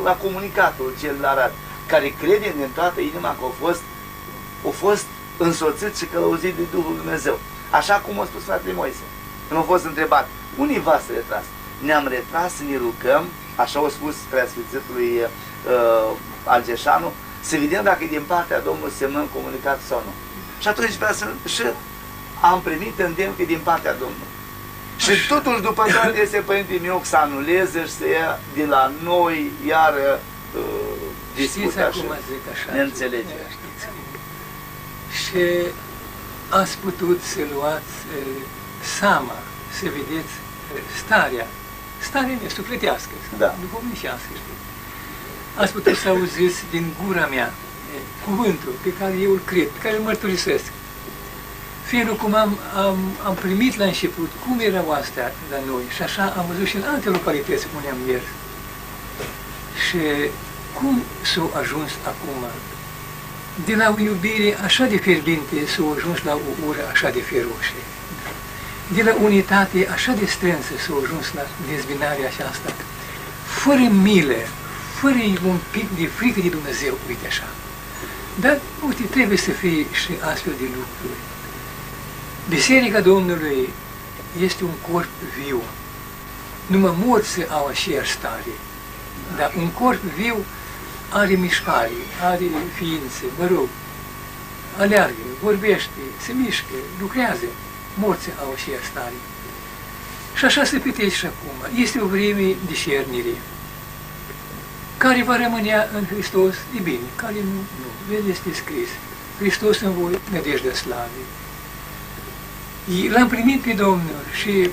la comunicatul cel la Arad, care crede din toată inima că a fost însoțit și călăuzit de Duhul Dumnezeu. Așa cum a spus fratele Moise. Când a fost întrebat, unii v-ați retras? Ne-am retras să ne rugăm, așa a spus preasfințitului Algeșanu, să vedem dacă din partea Domnului semnăm comunicat sau nu. Și atunci și am primit îndemn că din partea Domnului. Și totuși după toate este Părintele Mioc să anuleze și să ia de la noi iar discuția și neînțelegerea.
Și ați putut să luați seama, să vedeți starea mea sufletească,
da,
duhovnicească, știți. Ați putut să auziți din gura mea cuvântul pe care eu îl cred, pe care îl mărturisesc. Felul cum am primit la început, cum erau astea la noi și așa am văzut și în alte localități unde am mers. Și cum s-au ajuns acum? De la o iubire așa de fierbinte s-au ajuns la o ură așa de feroce. De la unitate așa de strânsă s-au ajuns la dezbinarea aceasta. Fără milă, fără un pic de frică de Dumnezeu, uite așa. Dar, uite, trebuie să fie și astfel de lucruri. Biserica Domnului este un corp viu. Numai morții au aceeași stare. Dar un corp viu are mișcare, are ființe, mă rog, aleargă, vorbește, se mișcă, lucrează. Morții au aceeași stare. Și așa se petrece și acum. Este o vreme de șernire. Care va rămâne în Hristos, e bine, care nu. Vede, este scris. Hristos în voi, nădejdea slavei. L-am primit pe Domnul și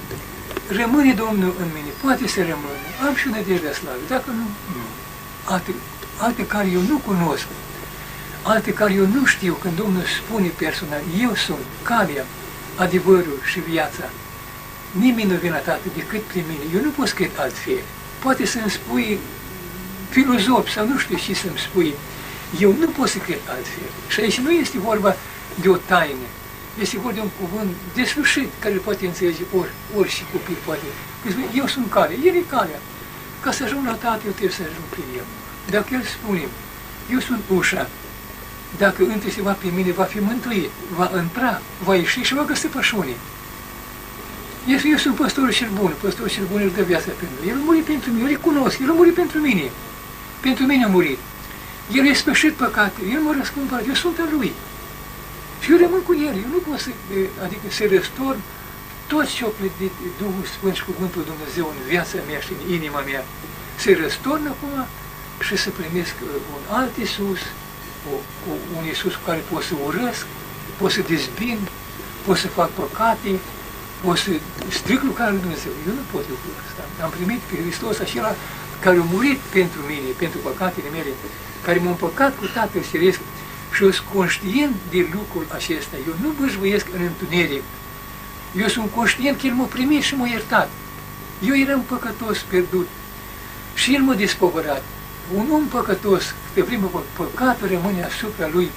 rămâne Domnul în mine, poate să rămână. Am și nădejdea slavei, dacă nu, nu. Alte care eu nu cunosc, alte care eu nu știu, când Domnul spune personal, eu sunt calea, adevărul și viața. Nimeni nu vine la Tatăl decât prin mine. Eu nu pot să cred altfel. Poate să-mi spui filozof sau nu știu ce să-mi spui. Eu nu pot să cred altfel. Și aici nu este vorba de o taină. Este vorba de un cuvânt deslușit, care îl poate înțelege ori și copil poate. Eu sunt calea, El e calea. Ca să ajung la Tatăl, eu trebuie să ajung prin El. Dacă El spune, eu sunt ușa, dacă între se va pe mine, va fi mântuit, va intra, va ieși și va găsi pășunii. Eu sunt păstorul cel bun, păstorul cel bun își dă viața pentru mine. El a murit pentru mine, eu recunosc, El a murit pentru mine. Pentru mine a murit. El a spășit păcate, El m-a răscumpărat, eu sunt al Lui. Și eu rămân cu El, eu nu pot să, adică să răstorn tot ce a plătit Duhul Sfânt și Cuvântul Dumnezeu în viața mea și în inima mea. Să răstorn acum și să primesc un alt Iisus, un Iisus cu care pot să urăsc, pot să dezbin, pot să fac păcate, pot să stric lucrarea lui Dumnezeu. Eu nu pot lucrul ăsta. Am primit pe Hristos acela care a murit pentru mine, pentru păcatele mele, care m-a împăcat cu Tatăl Ceresc și eu sunt conștient de lucrul acesta. Eu nu bâșbâiesc în întuneric. Eu sunt conștient că El m-a primit și m-a iertat. Eu eram păcătos, pierdut. Și El m-a despovărat. Un om păcătos, de primul păcatul rămâne asupra lui.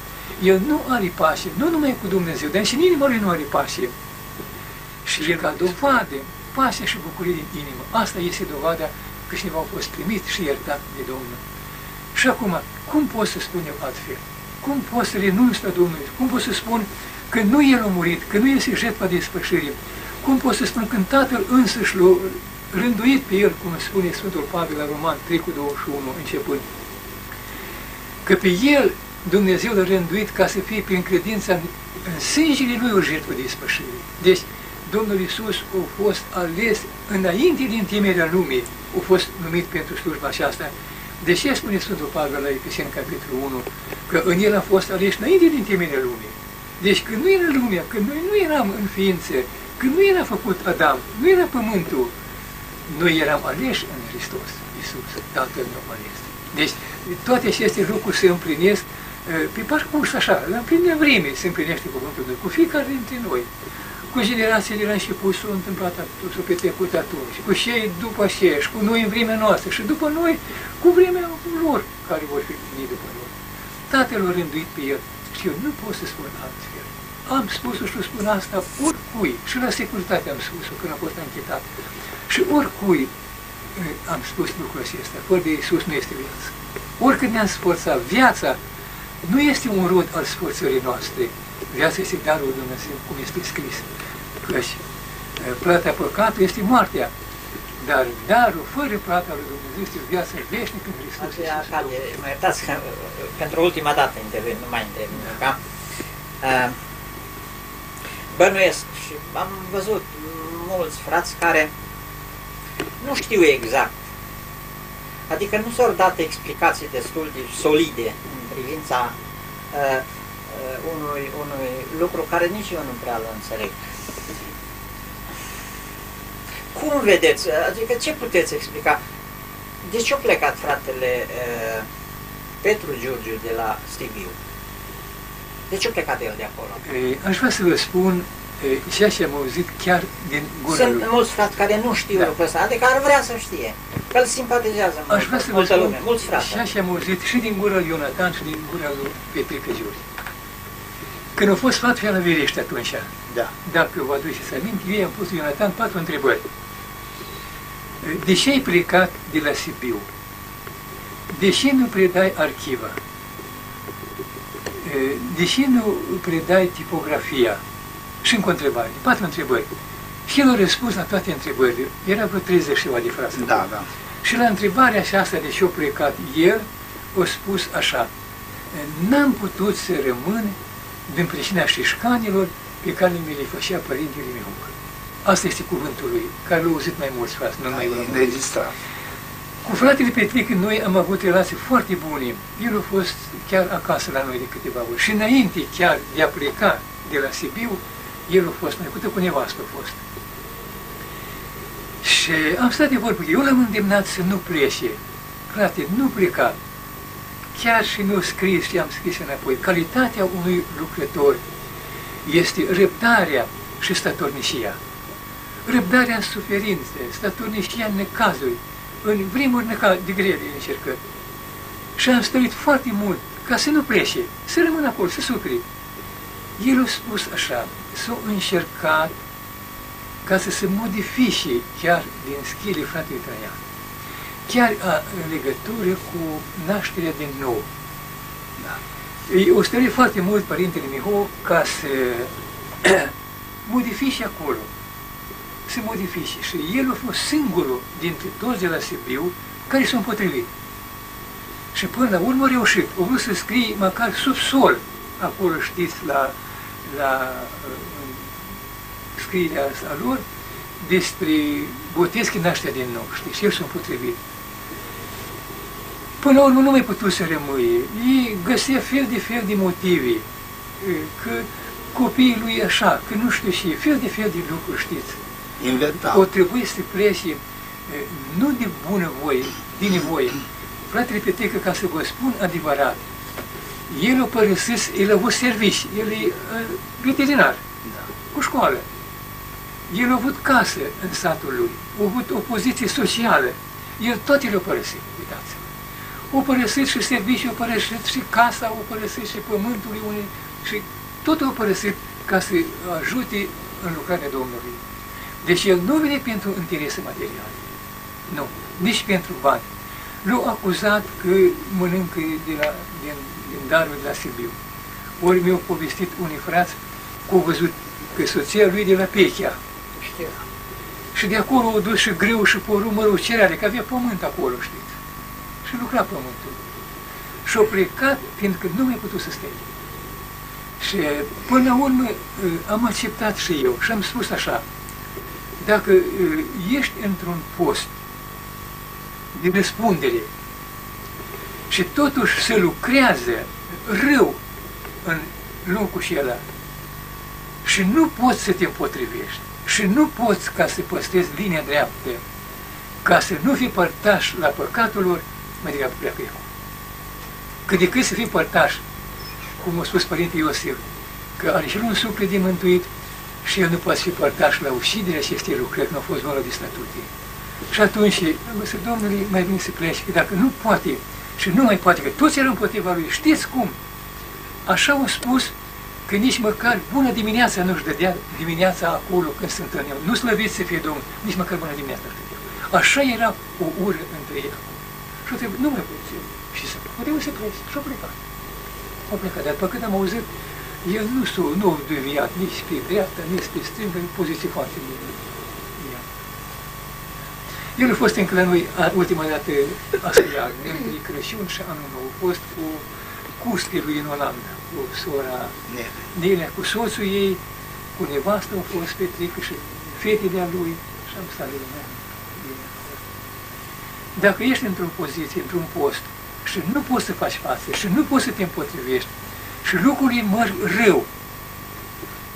El nu are pace, nu numai cu Dumnezeu, dar și în inima lui nu are pace. Și El ca dovadă, pacea și bucurie din inimă. Asta este dovada că cineva a fost primit și iertat de Domnul. Și acum, cum pot să spun eu altfel? Cum pot să renunț la Domnul? Cum pot să spun că nu El a murit, că nu este jertfa de spășire? Cum pot să spun când Tatăl însăși l-a rânduit pe El, cum spune Sfântul Pavel la Roman 3:21 începând, că pe El Dumnezeu l-a rânduit ca să fie prin credința în sângele Lui o jertfă de spășire. Deci, Domnul Iisus a fost ales înainte din temerea lumii, a fost numit pentru slujba aceasta. De ce spune Sfântul Pavel la Efeseni, capitolul 1, că în El a fost ales înainte din temerea lumii? Deci când nu era lumea, când noi nu eram în ființă, când nu era făcut Adam, nu era pământul, noi eram aleși în Hristos, Iisus, Tatăl ne-a ales. Deci toate aceste lucruri se împlinesc pe parcurs așa, la plină vreme se împlinește cuvântul Dumnezeu, cu fiecare dintre noi. Cu generațiile la început s-a întâmplat atunci, s-a petrecut atunci, cu cei după aceea și cu noi în vremea noastră și după noi cu vremea lor care vor fi venit după noi. Tatăl a rânduit pe El și eu nu pot să spun altfel. Am spus-o și spun asta oricui și la securitate am spus-o când a fost anchetat. Și oricui am spus lucrul acesta, fără de Iisus nu este viață. Oricând ne-am sforțat, viața nu este un rod al sforțării noastre. Viața este darul lui Dumnezeu, cum este scris. Căci plata păcatului este moartea, dar darul fără plata lui Dumnezeu este viața veșnică în Hristos.
Mă iertați că pentru ultima dată intervin, nu mai intervin. Bănuiesc și am văzut mulți frați care nu știu exact, adică nu s-au dat explicații destul de solide în privința unui lucru care nici eu nu prea îl înțeleg. Cum vedeți, adică ce puteți explica? De ce a plecat fratele Petru Giurgiu de la Sibiu? De ce a plecat el de acolo?
Aș vrea să vă spun ceea ce am auzit chiar din gura lui.
Sunt mulți frați care nu știu lucrul ăsta, adică ar vrea să știe, că îl simpatizează multă lume, mulți frați.
Ceea ce am auzit și din gura lui Ionatan și din gura lui Petrică Giurgiu. Când a fost luat la Virește atunci, dacă vă aduceți aminte, ei am pus lui Ionatan 4 întrebări. De ce ai plecat de la Sibiu? De ce nu predai arhiva? De ce nu predai tipografia? Și încă o întrebare, 4 întrebări. Și el a răspuns la toate întrebările. Era vreo 30 ceva de frați.
Da.
Și la întrebarea aceasta de ce a plecat, el a spus așa: n-am putut să rămân din pricina șișcanilor pe care mi le făcea părintele meu. Asta este cuvântul lui, care l-au auzit mai mulți frați, nu mai
înregistrat.
Cu fratele Petric noi am avut relații foarte bune. El a fost chiar acasă la noi de câteva ori. Și înainte chiar de a pleca de la Sibiu, el a fost mai cu nevastă a fost. Și am stat de vorbă, eu l-am îndemnat să nu plece. Frate, nu pleca. chiar și nu scris și am scris înapoi, calitatea unui lucrător este răbdarea și statornicia. Răbdarea în suferințe, statornicia în necazuri, în vremuri de grele încercări. Și am stărit foarte mult ca să nu plece, să rămână acolo, să suferi. El a spus așa, s-a încercat ca să se modifice chiar din schile fratelui Traian, chiar în legătură cu nașterea din nou. Da. O stărit foarte mult Părintele Miho ca să modifice acolo, să modifice. Și el a fost singurul dintre toți de la Sibiu care s-a împotrivit. Și până la urmă a reușit. A vrut să scrie măcar sub sol, acolo știți, la scrierea asta lor, despre botez când naștea din nou, știți, și el s-a împotrivit. Până la urmă nu mai putut să rămâie. Ei găsea fel de motive, că copiii lui așa, că nu știu și, fel de lucruri, știți.
Inventa.
O trebuie să plece, nu de bună voie, din nevoie. Fratele Petecă, ca să vă spun adevărat, el a părăsit, el a avut servicii, el e veterinar,
Da.
cu școală. El a avut casă în satul lui, a avut o poziție socială. El tot el a părăsit, uitați-vă. A părăsit și serviciul, a părăsit și casa, a părăsit și pământul lui, și totul a părăsit ca să ajute în lucrarea Domnului. Deci el nu vine pentru interese materiale, nu, nici pentru bani. L-au acuzat că mănâncă din darul de la Sibiu. Ori mi-au povestit unii frați că au văzut că soția lui de la Pechea.
Știu.
Și de acolo au dus și greu și porumb, mă rog, cereale, că avea pământ acolo, știți. Și lucra pământul. Și-au plecat, fiindcă nu mai putut să stea. Și până la urmă am acceptat și eu și am spus așa, dacă ești într-un post de răspundere și totuși se lucrează rău în locul acela și nu poți să te împotrivești și nu poți ca să păstrezi linia dreaptă, ca să nu fii părtaș la păcatul lor, mai degrabă pleacă eu. Că decât să fii părtaș, cum a spus Părinte Iosif, că are și un suflet de mântuit și el nu poate fi părtaș la uciderea acestei lucrări, nu a fost vorba de statute. Și atunci, am zis, Domnului, mai bine să pleci, că dacă nu poate și nu mai poate, că toți erau împotriva lui, știți cum? Așa au spus că nici măcar bună dimineața nu-și dădea dimineața acolo când se întâlneau. Nu slăviți să fie Domnul, nici măcar bună dimineața nu dădea. Așa era o ură între ei acolo. Și o trebuie, nu mai putea. Și o trebuie să pleci. Și-o plecat. Au plecat, dar după cât am auzit, el nu a deviat nici pe dreapta, nici pe stângă, în poziție foarte bună. El a fost încă la noi ultima dată aseară, între Crăciun și anul nou. A fost cu custele lui în Olanda, cu sora Nelea, cu soțul ei, cu nevastă a fost petrecă și fetele a lui și am stat de lumea. Dacă ești într-o poziție, într-un post și nu poți să faci față și nu poți să te împotrivești și lucrurile merg rău,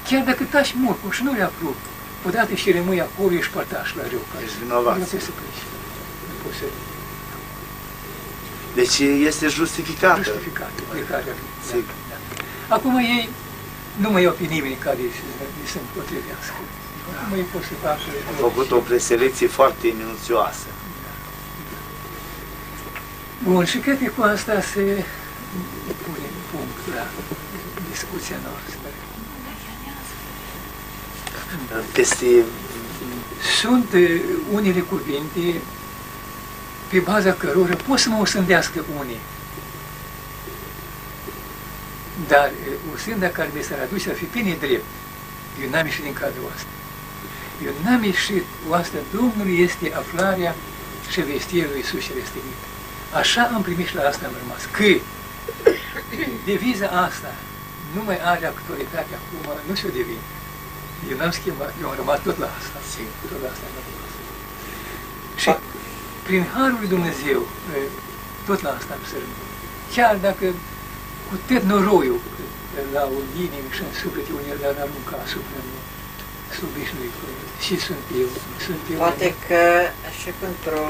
chiar dacă taci mult, cum și nu le-a plăcut, odată și rămâi acolo, ești părtaș la rău.
Ești vinovat.
Nu poți să pleci. Nu poți să...
Deci este justificată.
Justificată plecarea lui.
Sigur.
Da. Acum ei nu mai au pe nimeni care să împotrivească. Acum ei pot să facă...
Au făcut o preselecție foarte minuțioasă.
Bun, și cred că cu asta se pune punct la discuția noastră. Sunt unele cuvinte pe baza cărora pot să mă osândească unii. Dar osânda care mi s-ar aduce ar fi pe nedrept. Eu n-am ieșit din cadrul ăsta. Eu n-am ieșit, oastea Domnului este aflarea și vestirea lui Iisus și răstignit. Așa am primit și la asta am rămas. Că deviza asta nu mai are actualitate acum, nu se-o devine. Eu n-am schimbat, eu am rămas tot la asta. Tot la asta am rămas. Și prin Harul lui Dumnezeu, tot la asta am să rămân. Chiar dacă cu tot noroiul la o inimă și în suflet unii le-ar arunca asupra mea, obișnuit. Și sunt eu.
Poate că și pentru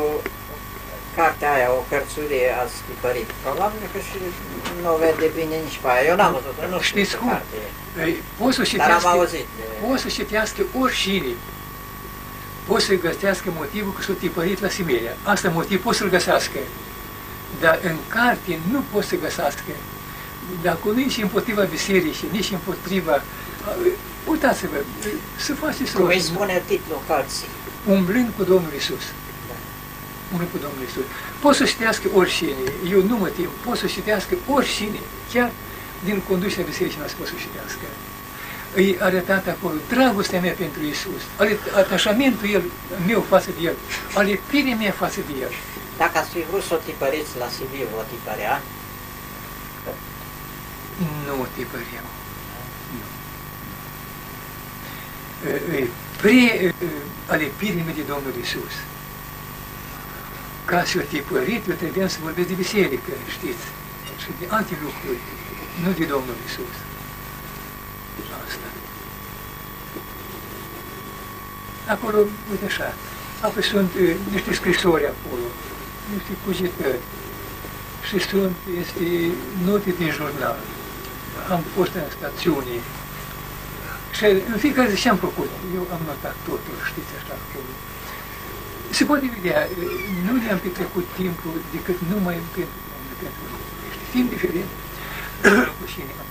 cartea aia, o cărțurie ați tipărit. Probabil că și nu o vede bine nici pe aia. Eu n-am văzut-o, nu știu
Știți
ce
cum?
carte e.
Poți să
Dar am
citească,
auzit.
poți să citească oricine. Poți să găsească motivul că s-a tipărit la Siberia. Asta motiv poți să-l găsească. Dar în carte nu poți să găsească. Dacă nici împotriva bisericii, nici împotriva... Uitați-vă, să faceți
Cum îi spune titlul cărții.
umblând cu Domnul Iisus. Umblând cu Domnul Iisus. Poți să citească oricine, eu nu mă tem, poți să citească oricine, chiar din conducerea bisericii noastre poți să citească. Îi arătat acolo dragostea mea pentru Iisus, atașamentul meu față de El, alepirea mea față de El.
Dacă ați fi vrut să o tipăriți la Sibiu, o tipărea?
Nu o tipăream. Nu. Alepirea mea de Domnul Iisus. Ca să o tipărit, eu trebuia să vorbesc de biserică, știți, și de alte lucruri, nu de Domnul Iisus. Asta. Acolo, uite așa, apoi sunt niște scrisori acolo, niște cugetări și sunt, este note din jurnal. Am pus în stațiune și în fiecare zi ce-am făcut, eu am notat totul, știți, așa acolo. Se poate vedea, nu ne-am petrecut timpul decât numai pentru timp diferit cu cine am